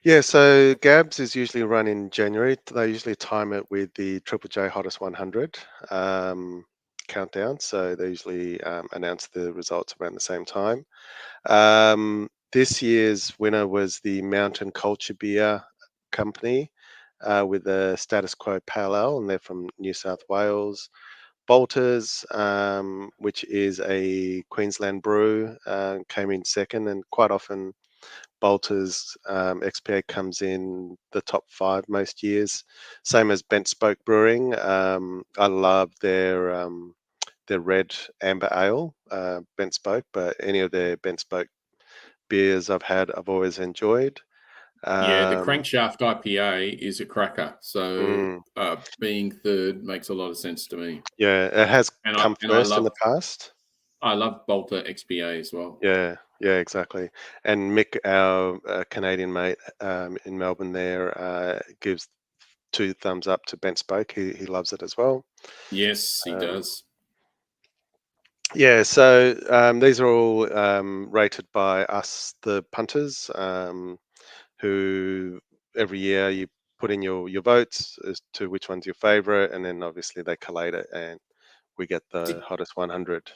Yeah, so GABS is usually run in January. They usually time it with the Triple J Hottest 100 countdown. So they usually announce the results around the same time. This year's winner was the Mountain Culture Beer Company with the Status Quo Pale Ale, and they're from New South Wales. Bolters, which is a Queensland brew, came in second, and quite often Bolters XPA comes in the top 5 most years. Same as Bent Spoke Brewing. I love their red amber ale, Bent Spoke, but any of their Bent Spoke beers I've always enjoyed. Yeah, the Crankshaft IPA is a cracker. So being third makes a lot of sense to me. Yeah, it has come first in the past. I love Bolter XPA as well. Yeah, exactly. And Mick, our Canadian mate in Melbourne there, gives 2 thumbs up to Bent Spoke. He loves it as well. Yes, he does. Yeah, so these are all rated by us, the punters, who every year you put in your votes as to which one's your favorite, and then obviously they collate it and we get the hottest 100.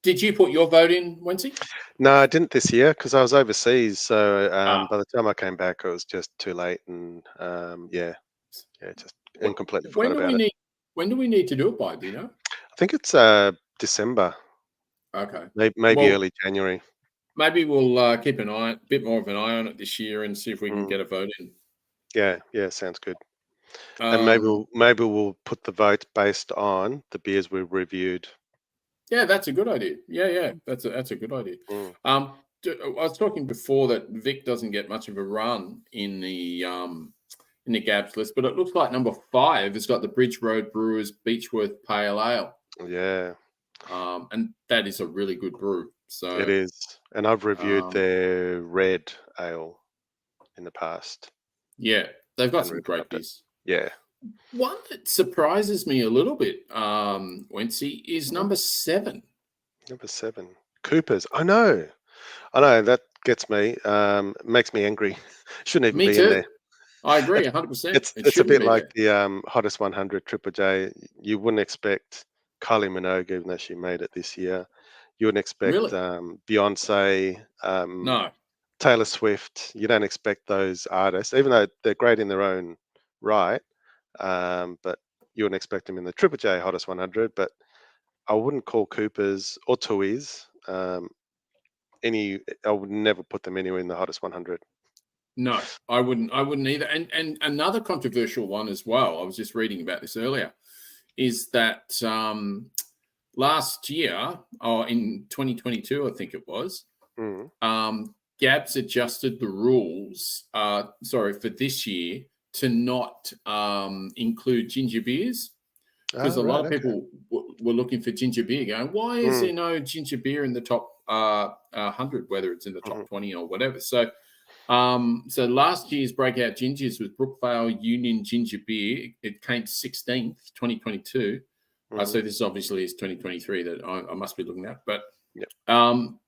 Did you put your vote in, Wencee? No, I didn't this year because I was overseas. So by the time I came back, it was just too late, and just completely forgot about it. When do we need to do it by? Do you know? I think it's December. Okay. Maybe Well, early January. maybe we'll keep a bit more of an eye on it this year and see if we can Mm. get a vote in. Yeah, sounds good. And maybe we'll put the vote based on the beers we've reviewed. Yeah, that's a good idea. Yeah, that's a good idea. Mm. I was talking before that Vic doesn't get much of a run in the GABS list, but it looks like number 5 has got the Bridge Road Brewers Beechworth Pale Ale. Yeah, and that is a really good brew. So it is. And I've reviewed their red ale in the past. Yeah, they've got and some really great loved it. beers. Yeah. One that surprises me a little bit, Wencee, is number 7. Number 7. Coopers. I know. That gets me. Makes me angry. Shouldn't even Me be too. in there. I agree, 100%. It's a bit like the Hottest 100 Triple J. You wouldn't expect Kylie Minogue, even though she made it this year. You wouldn't expect Really? Beyonce, No. Taylor Swift. You don't expect those artists, even though they're great in their own right. But you wouldn't expect them in the Triple J Hottest 100. But I wouldn't call Coopers or Tui's I would never put them anywhere in the Hottest 100. No, I wouldn't either. And another controversial one as well, I was just reading about this earlier, is that last year, in 2022, I think it was, GABS adjusted the rules, for this year to not include ginger beers. Because a lot of people were looking for ginger beer, going, why is there no ginger beer in the top 100, whether it's in the top 20 or whatever? So last year's breakout gingers was Brookvale Union Ginger Beer. It came 16th, 2022. So this obviously is 2023 that I must be looking at. But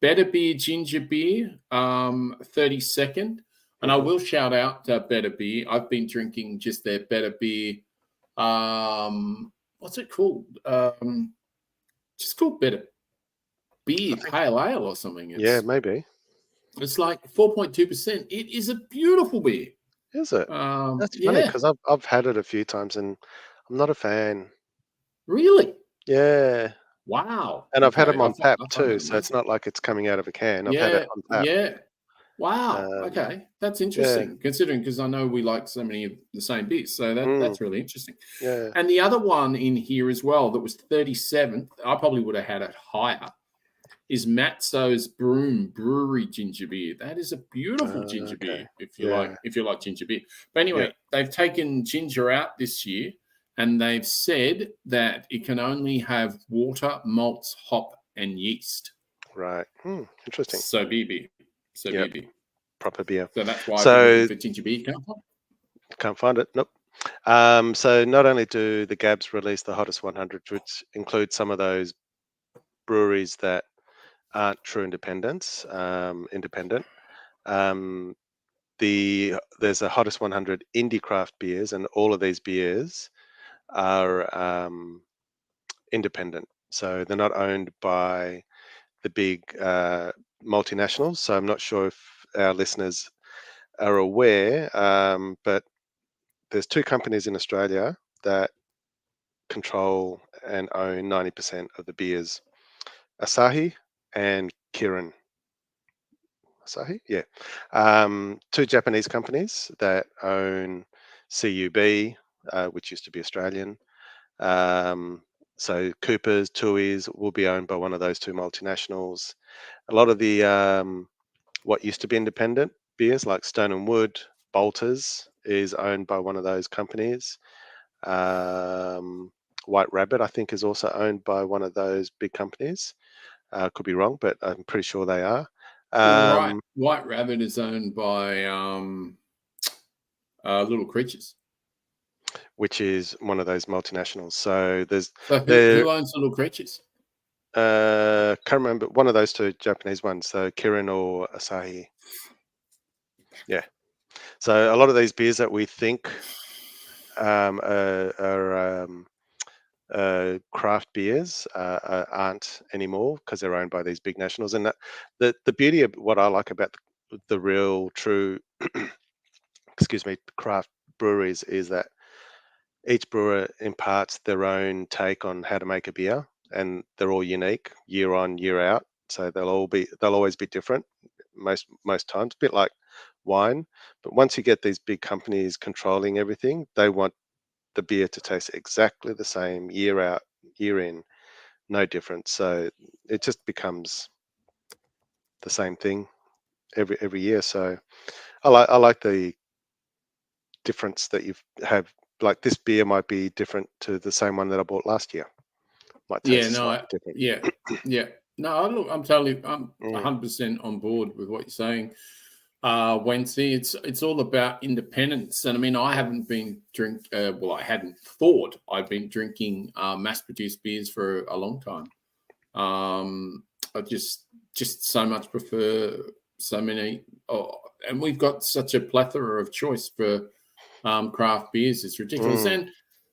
Better Beer Ginger Beer, 32nd. And I will shout out Better Beer. I've been drinking just their Better Beer. What's it called? Just called Better Beer Pale Ale or something. Yeah, maybe. It's like 4.2%. It is a beautiful beer. Is it? That's funny because I've had it a few times and I'm not a fan. Really? Yeah. Wow. And I've had them on tap too, so it's not like it's coming out of a can. I've had it on tap. Yeah. Wow. Okay. That's interesting, considering because I know we like so many of the same beers. So that's really interesting. Yeah. And the other one in here as well that was 37th, I probably would have had it higher, is Matzo's Brewery ginger beer. That is a beautiful ginger beer if you like ginger beer. But anyway, they've taken ginger out this year, and they've said that it can only have water, malts, hop, and yeast. Right. Interesting. So beer. Beer. Proper beer. So that's why we're looking for ginger beer. Can't find it. Nope. So not only do the GABS release the Hottest 100, which includes some of those breweries that aren't true independents, independent. There's a Hottest 100 indie craft beers, and all of these beers are independent. So they're not owned by the big multinationals. So I'm not sure if our listeners are aware, but there's 2 companies in Australia that control and own 90% of the beers: Asahi and Kirin. Asahi, yeah. 2 Japanese companies that own CUB, which used to be Australian. So Coopers, Tui's will be owned by one of those 2 multinationals. A lot of the what used to be independent beers, like Stone and Wood, Bolters, is owned by one of those companies. White Rabbit, I think, is also owned by one of those big companies. Could be wrong, but I'm pretty sure they are. Right. White Rabbit is owned by Little Creatures, which is one of those multinationals. So there's who owns Little Creatures? Can't remember, one of those 2 Japanese ones. So Kirin or Asahi. Yeah. So a lot of these beers that we think are craft beers aren't anymore because they're owned by these big nationals. And that the beauty of what I like about the real true craft breweries is that each brewer imparts their own take on how to make a beer. and they're all unique year on, year out. So they'll always be different most times, a bit like wine. But once you get these big companies controlling everything, they want the beer to taste exactly the same year out, year in, no difference. So it just becomes the same thing every year. So I like the difference that you have. Like this beer might be different to the same one that I bought last year. Might taste slightly different. Yeah. No, look, I'm 100% 100% on board with what you're saying. Wencee, it's all about independence, and I mean, I haven't been I hadn't thought I've been drinking mass-produced beers for a long time. I just so much prefer so many, and we've got such a plethora of choice for craft beers. It's ridiculous, and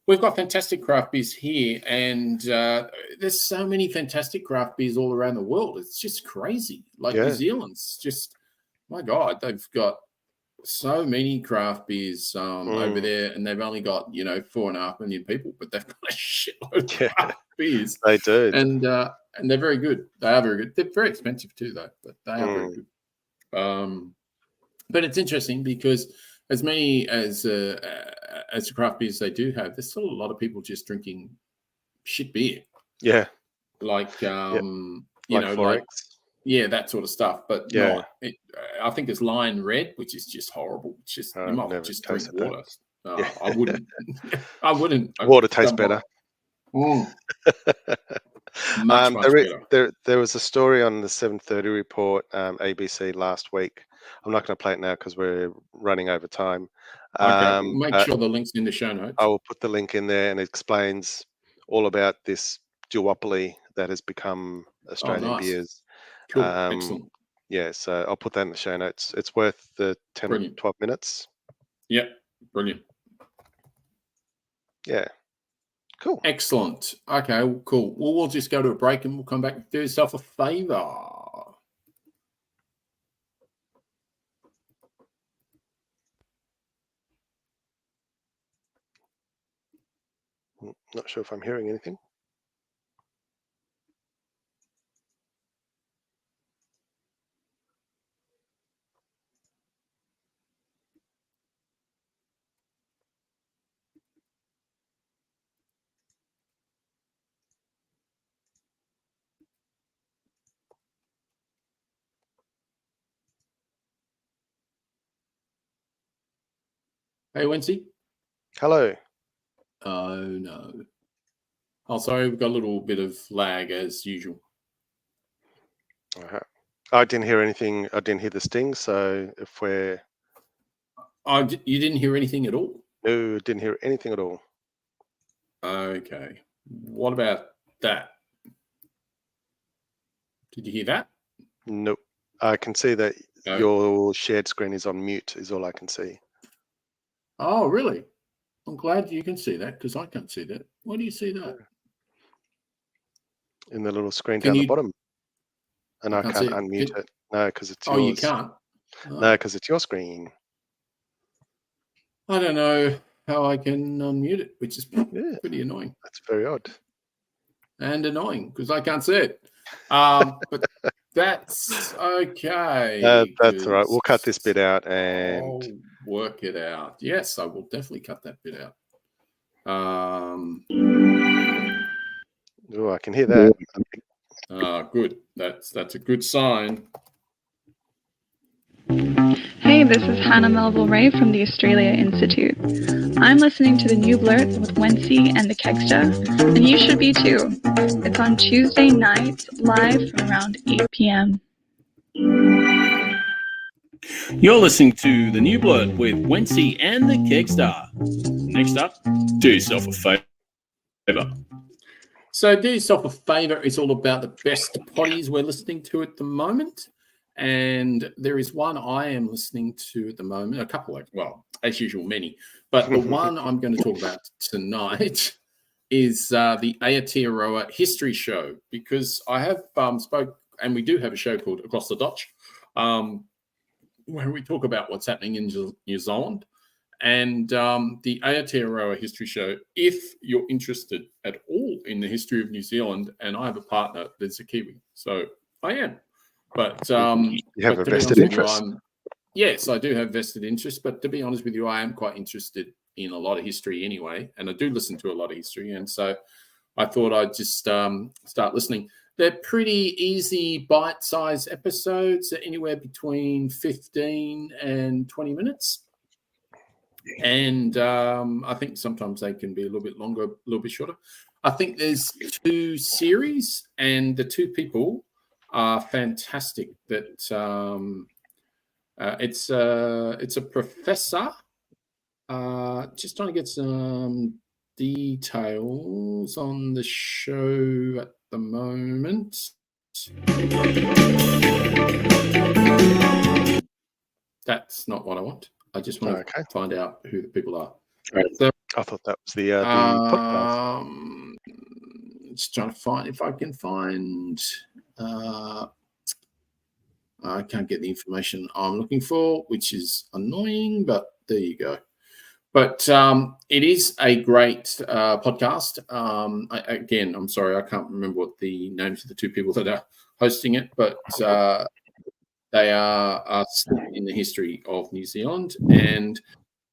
we've got fantastic craft beers here, and there's so many fantastic craft beers all around the world. It's just crazy. Like New Zealand's just, my God, they've got so many craft beers over there, and they've only got 4.5 million people, but they've got a shitload of craft beers. They do, and they're very good. They are very good. They're very expensive too, though, but they are very good. But it's interesting because as many as the craft beers they do have, there's still a lot of people just drinking shit beer. Yeah, like Forex. That sort of stuff. But I think it's Lion Red, which is just horrible. It's just you might just drink water. I wouldn't. I wouldn't. Water tastes better. Much better. There was a story on the 7:30 report, ABC last week. I'm not going to play it now because we're running over time. Okay, make sure the link's in the show notes. I will put the link in there, and it explains all about this duopoly that has become Australian beers. Cool. Excellent. Yeah, so I'll put that in the show notes. It's worth the 10 or 12 minutes. Yep, brilliant. Yeah, cool. Excellent. Okay, cool. Well, we'll just go to a break and we'll come back and do yourself a favour. Not sure if I'm hearing anything. Hey, Wencee. Hello. Oh, no. Oh, sorry, we've got a little bit of lag as usual. I didn't hear anything. I didn't hear the sting. So if we're... you didn't hear anything at all? No, didn't hear anything at all. Okay. What about that? Did you hear that? Nope. I can see that your shared screen is on mute is all I can see. Oh, really? I'm glad you can see that because I can't see that. Why do you see that? In the little screen down the bottom. And I can't unmute it. No, because it's yours. Oh, you can't? No, because it's your screen. I don't know how I can unmute it, which is pretty annoying. That's very odd. And annoying because I can't see it. But that's okay. That's all right. We'll cut this bit out and I'll work it out. Yes, I will definitely cut that bit out. Oh, I can hear that. Good. That's a good sign. Hey, this is Hannah Melville Ray from the Australia Institute. I'm listening to the new Blurt with Wencee and the Kegsta, and you should be too. It's on Tuesday nights, live from around 8 p.m. You're listening to the new Blurt with Wencee and the Kegsta. Next up, do yourself a favour. So do yourself a favour. It's all about the best poddies we're listening to at the moment. And there is one I am listening to at the moment, a couple, as usual, many. But the one I'm going to talk about tonight is the Aotearoa History Show, because I have and we do have a show called Across the Dutch, where we talk about what's happening in New Zealand. and the Aotearoa History Show. If you're interested at all in the history of New Zealand, and I have a partner that's a Kiwi, so I am. But You have a to be honest vested with you, interest. yes, I do have vested interest. But to be honest with you, I am quite interested in a lot of history anyway, and I do listen to a lot of history, and so I thought I'd just start listening. They're pretty easy bite-sized episodes, anywhere between 15 and 20 minutes. And I think sometimes they can be a little bit longer, a little bit shorter. I think there's 2 series, and the 2 people are fantastic. That it's a professor. Just trying to get some details on the show at the moment. That's not what I want. I just want to find out who the people are. Right. So, I thought that was the podcast. Just trying to find if I can find. I can't get the information I'm looking for, which is annoying, but there you go. But it is a great podcast. Again, I'm sorry, I can't remember what the names of the 2 people that are hosting it, but they are in the history of New Zealand, and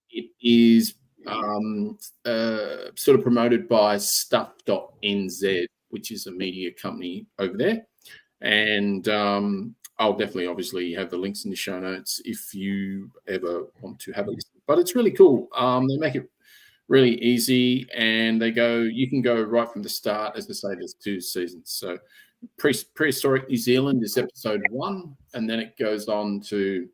it is sort of promoted by Stuff.nz, which is a media company over there. And I'll definitely obviously have the links in the show notes if you ever want to have a listen. But it's really cool. They make it really easy, and you can go right from the start. As I say, there's 2 seasons. So prehistoric New Zealand is episode 1, and then it goes on to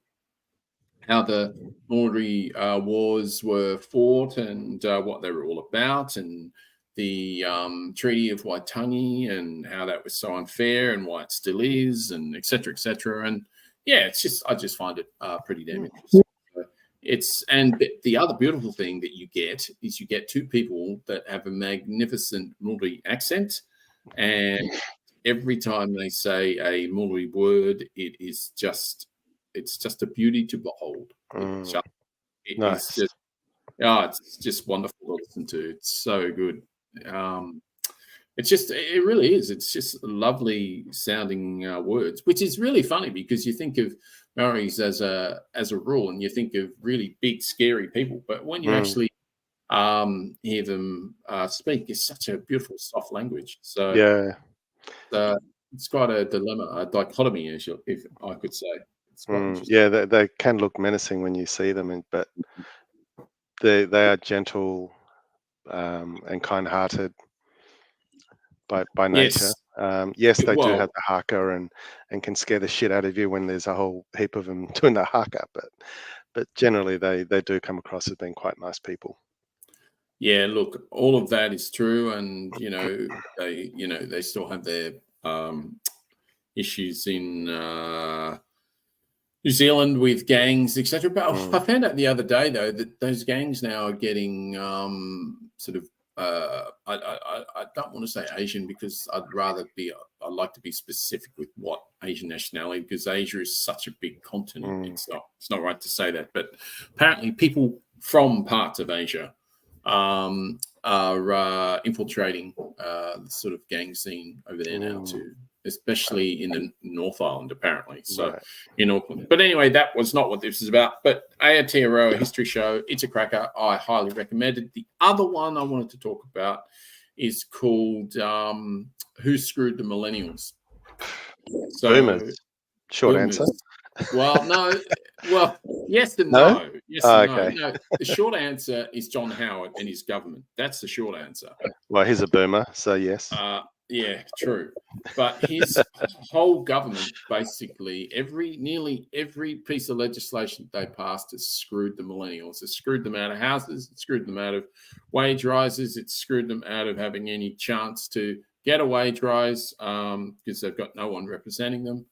how the Maori wars were fought and what they were all about, and the Treaty of Waitangi and how that was so unfair and why it still is, and et cetera, et cetera. And yeah, I just find it pretty damn interesting. And the other beautiful thing that you get is you get 2 people that have a magnificent Maori accent, and every time they say a Maori word, it's just a beauty to behold. Nice. It's just wonderful to listen to. It's so good. It really is. It's just lovely sounding words, which is really funny because you think of Maoris as a rule, and you think of really big, scary people. But when you actually hear them speak, it's such a beautiful, soft language. So yeah, it's quite a dilemma, a dichotomy, if I could say. It's quite interesting. yeah, they can look menacing when you see them, but they are gentle and kind-hearted by nature. Yes, they do have the haka and can scare the shit out of you when there's a whole heap of them doing the haka, but generally they do come across as being quite nice people. Yeah, look, all of that is true, and they still have their issues in New Zealand with gangs, etc. But I found out the other day though that those gangs now are getting sort of I don't want to say Asian because I'd like to be specific with what Asian nationality, because Asia is such a big continent. It's not right to say that, but apparently people from parts of Asia are infiltrating the sort of gang scene over there now too, especially in the North Island apparently. So in Auckland. But anyway, that was not what this is about. But Aotearoa History Show, it's a cracker. I highly recommend it. The other one I wanted to talk about is called Who Screwed the Millennials? So, Boomers. Short boomers. answer. Well, no. Well, yes and no. Yes and okay. no. The short answer is John Howard and his government. That's the short answer. Well, he's a boomer, so yes. Yeah, true. But his whole government, basically, nearly every piece of legislation they passed has screwed the millennials. It's screwed them out of houses. It's screwed them out of wage rises. It's screwed them out of having any chance to get a wage rise because they've got no one representing them.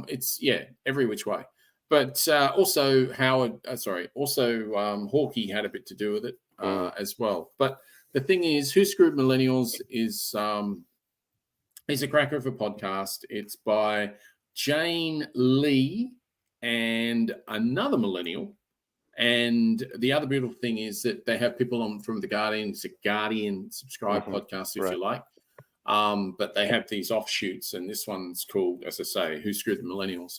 It's every which way. But also Hawkey had a bit to do with it as well. But the thing is, Who Screwed Millennials is a cracker of a podcast. It's by Jane Lee and another millennial, And the other beautiful thing is that they have people on from the Guardian. It's a Guardian subscribe podcast, if you like. But they have these offshoots, and this one's called, as I say, Who Screwed the Millennials?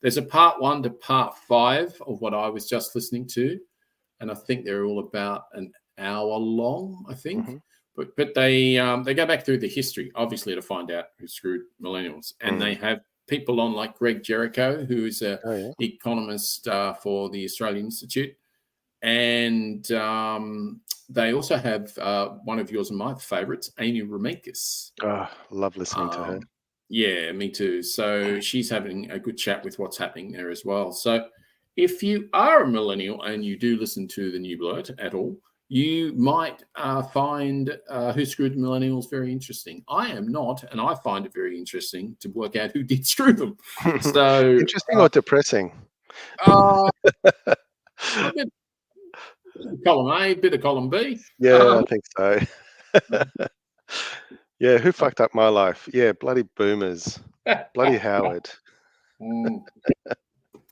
There's a part 1 to part 5 of what I was just listening to, and I think they're all about an hour long, I think. But they go back through the history, obviously, to find out who screwed millennials. And they have people on like Greg Jericho, who is an economist for the Australian Institute. And they also have one of yours and my favourites, Amy Remekas. Oh, love listening to her. Yeah, me too. So she's having a good chat with what's happening there as well. So if you are a millennial and you do listen to the New Blurt at all, you might find Who Screwed Millennials very interesting. I am not, and I find it very interesting to work out who did screw them. So interesting or depressing? A bit of column A, bit of column B. Yeah, I think so. Yeah, who fucked up my life? Yeah, bloody boomers. Bloody Howard.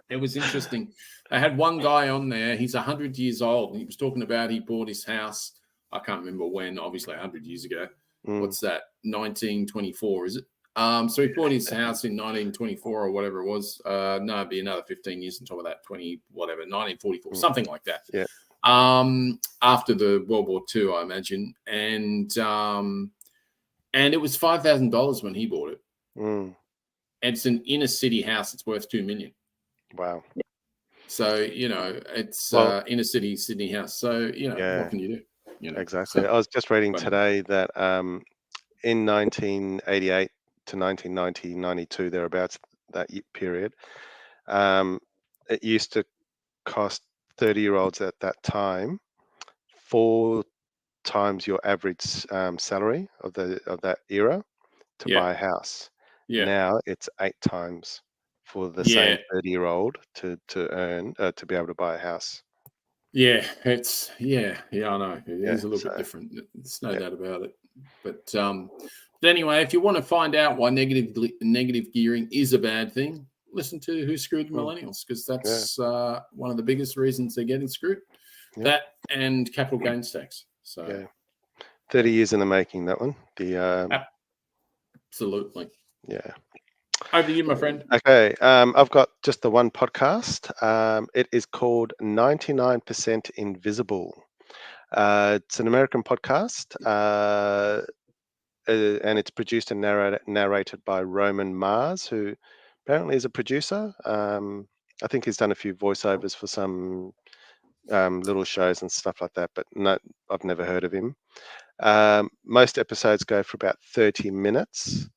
It was interesting. I had one guy on there. He's 100 years old, and he was talking about he bought his house. I can't remember when, obviously 100 years ago. What's that? 1924, is it? So he bought his house in 1924 or whatever it was. No, it'd be another 15 years on top of that, 1944, something like that. Yeah. After the World War II, I imagine. And it was $5,000 when he bought it. And it's an inner city house. It's worth $2 million. Wow. So, it's inner city Sydney house. So, what can you do? Exactly. So, I was just reading today that in 1988 to 1990, 92, thereabouts, that period, it used to cost 30-year-olds at that time 4 times your average salary of that era to buy a house. Now it's 8 times for the same 30-year-old to earn to be able to buy a house. Yeah, it's I know it is a little bit different. There's no doubt about it. But anyway, if you want to find out why negative gearing is a bad thing, listen to Who Screwed Millennials, because that's one of the biggest reasons they're getting screwed. That and capital gains tax. So 30 years in the making, that one. Absolutely. Yeah. Over to you, my friend. Okay. I've got just the one podcast. It is called 99% Invisible. It's an American podcast, and it's produced and narrated by Roman Mars, who apparently is a producer. I think he's done a few voiceovers for some little shows and stuff like that, but no, I've never heard of him. Most episodes go for about 30 minutes.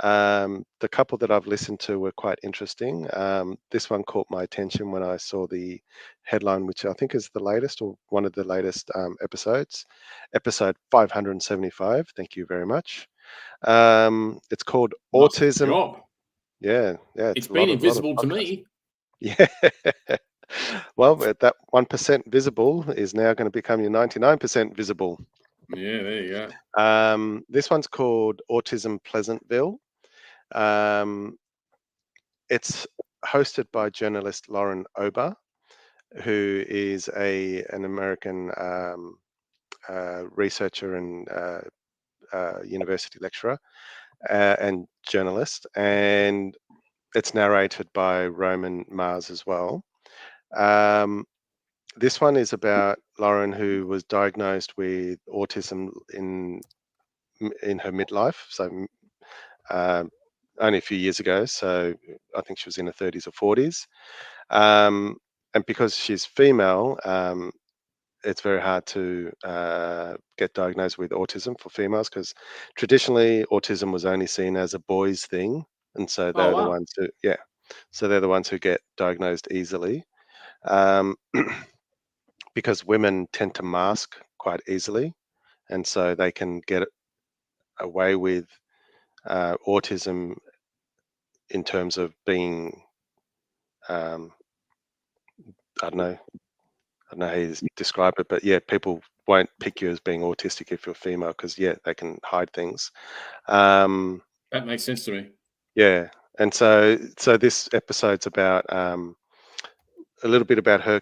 The couple that I've listened to were quite interesting. This one caught my attention when I saw the headline, which I think is the latest or one of the latest episodes, episode 575. Thank you very much. It's called Autism. Job. Yeah. It's been invisible to me. Yeah. Well, that 1% visible is now going to become your 99% visible. Yeah, there you go. This one's called Autism Pleasantville. It's hosted by journalist Lauren Ober, who is an American researcher and university lecturer and journalist, and it's narrated by Roman Mars as well. This one is about Lauren, who was diagnosed with autism in her midlife, so only a few years ago. So I think she was in her 30s or 40s, and because she's female, it's very hard to get diagnosed with autism for females, because traditionally autism was only seen as a boys' thing, and so they're the ones who so they're the ones who get diagnosed easily. Because women tend to mask quite easily, and so they can get away with autism in terms of being, I don't know how you describe it, but people won't pick you as being autistic if you're female, because they can hide things. That makes sense to me. Yeah, and so this episode's about a little bit about her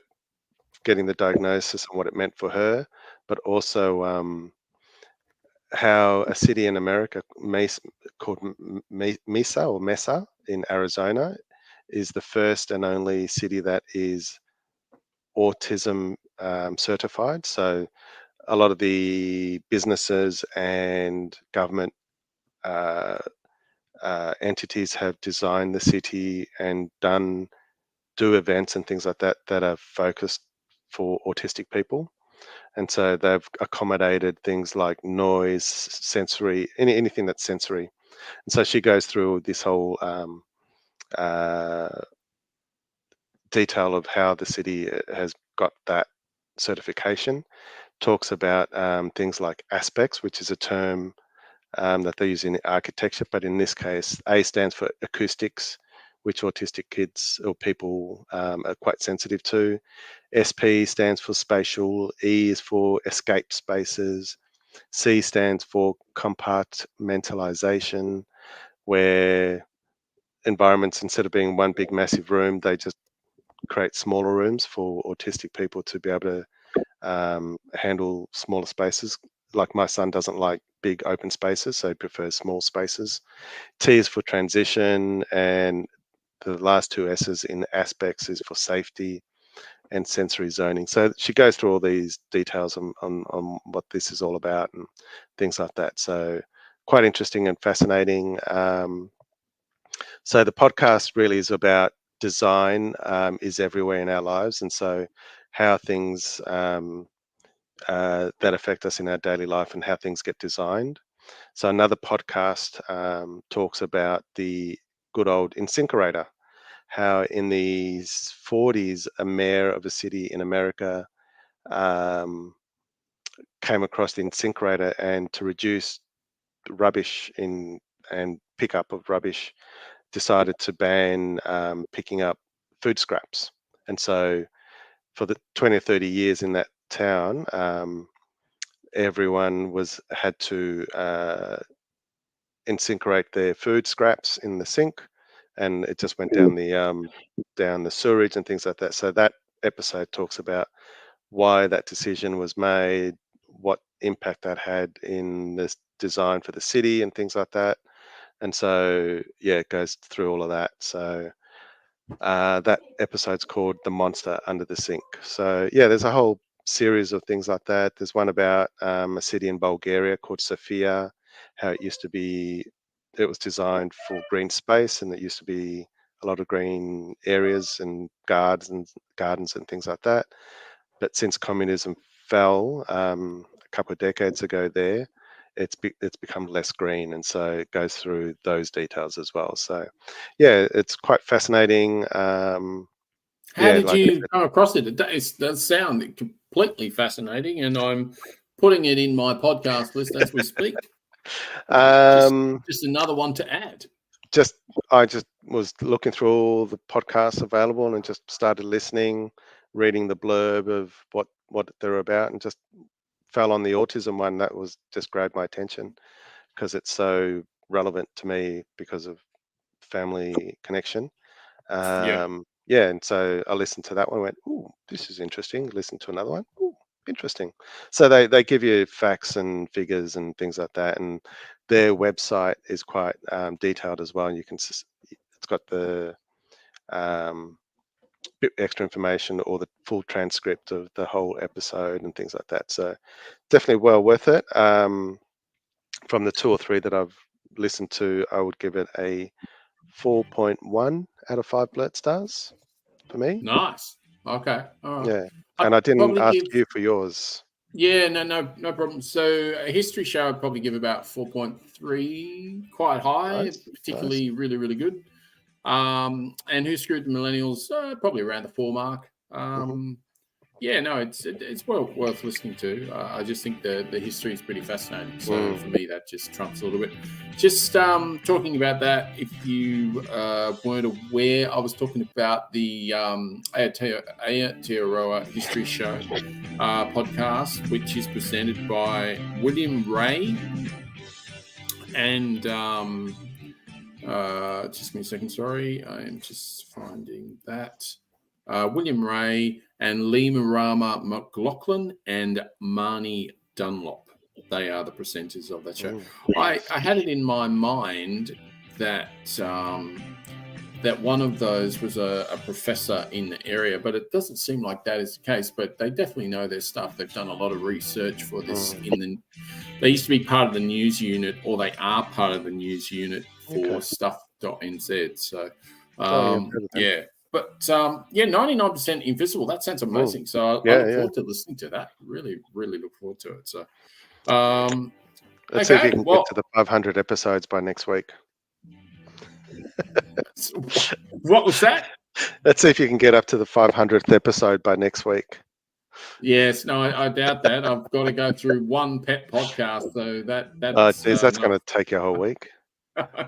getting the diagnosis and what it meant for her, but also how a city in America called Mesa in Arizona is the first and only city that is autism certified. So a lot of the businesses and government entities have designed the city and do events and things like that that are focused for autistic people. And so they've accommodated things like noise, sensory, anything that's sensory. And so she goes through this whole detail of how the city has got that certification. Talks about things like aspects, which is a term that they use in architecture, but in this case, A stands for acoustics, which autistic kids or people are quite sensitive to. SP stands for spatial, E is for escape spaces, C stands for compartmentalization, where environments, instead of being one big massive room, they just create smaller rooms for autistic people to be able to handle smaller spaces. Like my son doesn't like big open spaces, so he prefers small spaces. T is for transition, and the last two S's in aspects is for safety and sensory zoning. So she goes through all these details on what this is all about and things like that. So quite interesting and fascinating. So the podcast really is about design is everywhere in our lives, and so how things that affect us in our daily life and how things get designed. So another podcast talks about the good old incinerator, how in the 40s, a mayor of a city in America came across the incinerator, and to reduce rubbish and pickup of rubbish, decided to ban picking up food scraps. And so for the 20 or 30 years in that town, everyone had to incinerate their food scraps in the sink, and it just went down the sewerage and things like that. So that episode talks about why that decision was made, what impact that had in this design for the city and things like that. And so yeah, it goes through all of that. So that episode's called The Monster Under the Sink. So yeah, there's a whole series of things like that. There's one about a city in Bulgaria called Sofia, how it was designed for green space, and it used to be a lot of green areas and gardens and things like that. But since communism fell a couple of decades ago there, it's become less green, and so it goes through those details as well. So yeah, it's quite fascinating. How did you come across it? It does sound completely fascinating, and I'm putting it in my podcast list as we speak. Just another one to add. I just was looking through all the podcasts available and just started listening, reading the blurb of what they're about, and just fell on the autism one. That was just grabbed my attention because it's so relevant to me because of family connection. Yeah, and so I listened to that one and went, "Ooh, this is interesting." Listened to another one. Ooh, interesting. So they give you facts and figures and things like that, and their website is quite detailed as well. And it's got the bit extra information or the full transcript of the whole episode and things like that. So definitely well worth it. From the 2 or 3 that I've listened to, I would give it a 4.1 out of 5 Blurtstars for me. Nice. Okay. All right. Yeah. And I didn't ask you for yours. Yeah, no problem. So a history show I'd probably give about 4.3, quite high, particularly really, really good. And Who Screwed the Millennials, probably around the 4 mark. Yeah, no, it's well worth listening to. I just think the history is pretty fascinating. So for me, that just trumps a little bit. Just talking about that, if you weren't aware, I was talking about the Aotearoa History Show podcast, which is presented by William Ray. And just give me a second, sorry. I am just finding that. William Ray, and Leemarama McLaughlin and Marnie Dunlop. They are the presenters of that show. I had it in my mind that that one of those was a professor in the area, but it doesn't seem like that is the case. But they definitely know their stuff. They've done a lot of research for this. They used to be part of the news unit, or they are part of the news unit for stuff.nz. So, yeah. But 99% invisible. That sounds amazing. So I look forward to listening to that. Really, really look forward to it. So, let's see if you can get to the 500 episodes by next week. What was that? Let's see if you can get up to the 500th episode by next week. Yes, no, I doubt that. I've got to go through one pet podcast, so that's going to take you a whole week.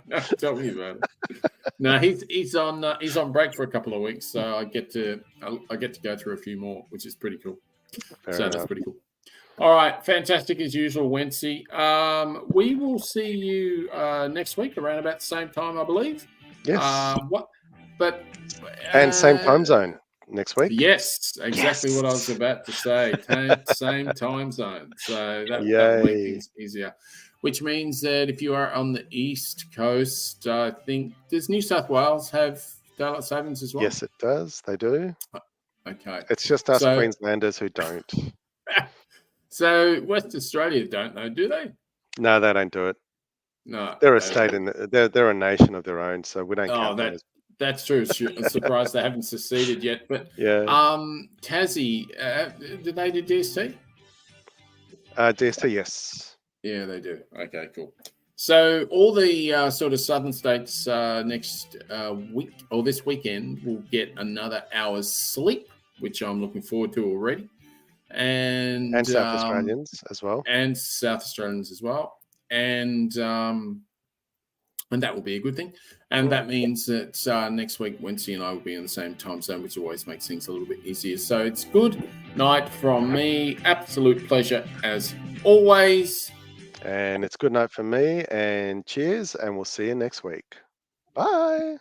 No, tell me about it. No, he's on break for a couple of weeks, so I get to go through a few more, which is pretty cool. That's pretty cool. All right, fantastic as usual, Wencee. We will see you next week around about the same time, I believe. Yes. And same time zone next week. Yes, exactly what I was about to say. Same time zone, so that will make things easier. Which means that if you are on the East Coast, I think, does New South Wales have daylight savings as well? Yes, it does. They do. Okay. It's just us Queenslanders who don't. So West Australia don't know, do they? No, they don't do it. No. They're a state they're a nation of their own, so we don't count those. That's true. I'm surprised they haven't seceded yet. But Tassie, do they do DST? DST, yes. Yeah, they do. Okay, cool. So all the sort of southern states next week or this weekend will get another hour's sleep, which I'm looking forward to already. And South Australians as well. And South Australians as well. And that will be a good thing. And that means that next week, Wencee and I will be in the same time zone, which always makes things a little bit easier. So it's good night from me. Absolute pleasure as always. And it's good night for me. And cheers. And we'll see you next week. Bye.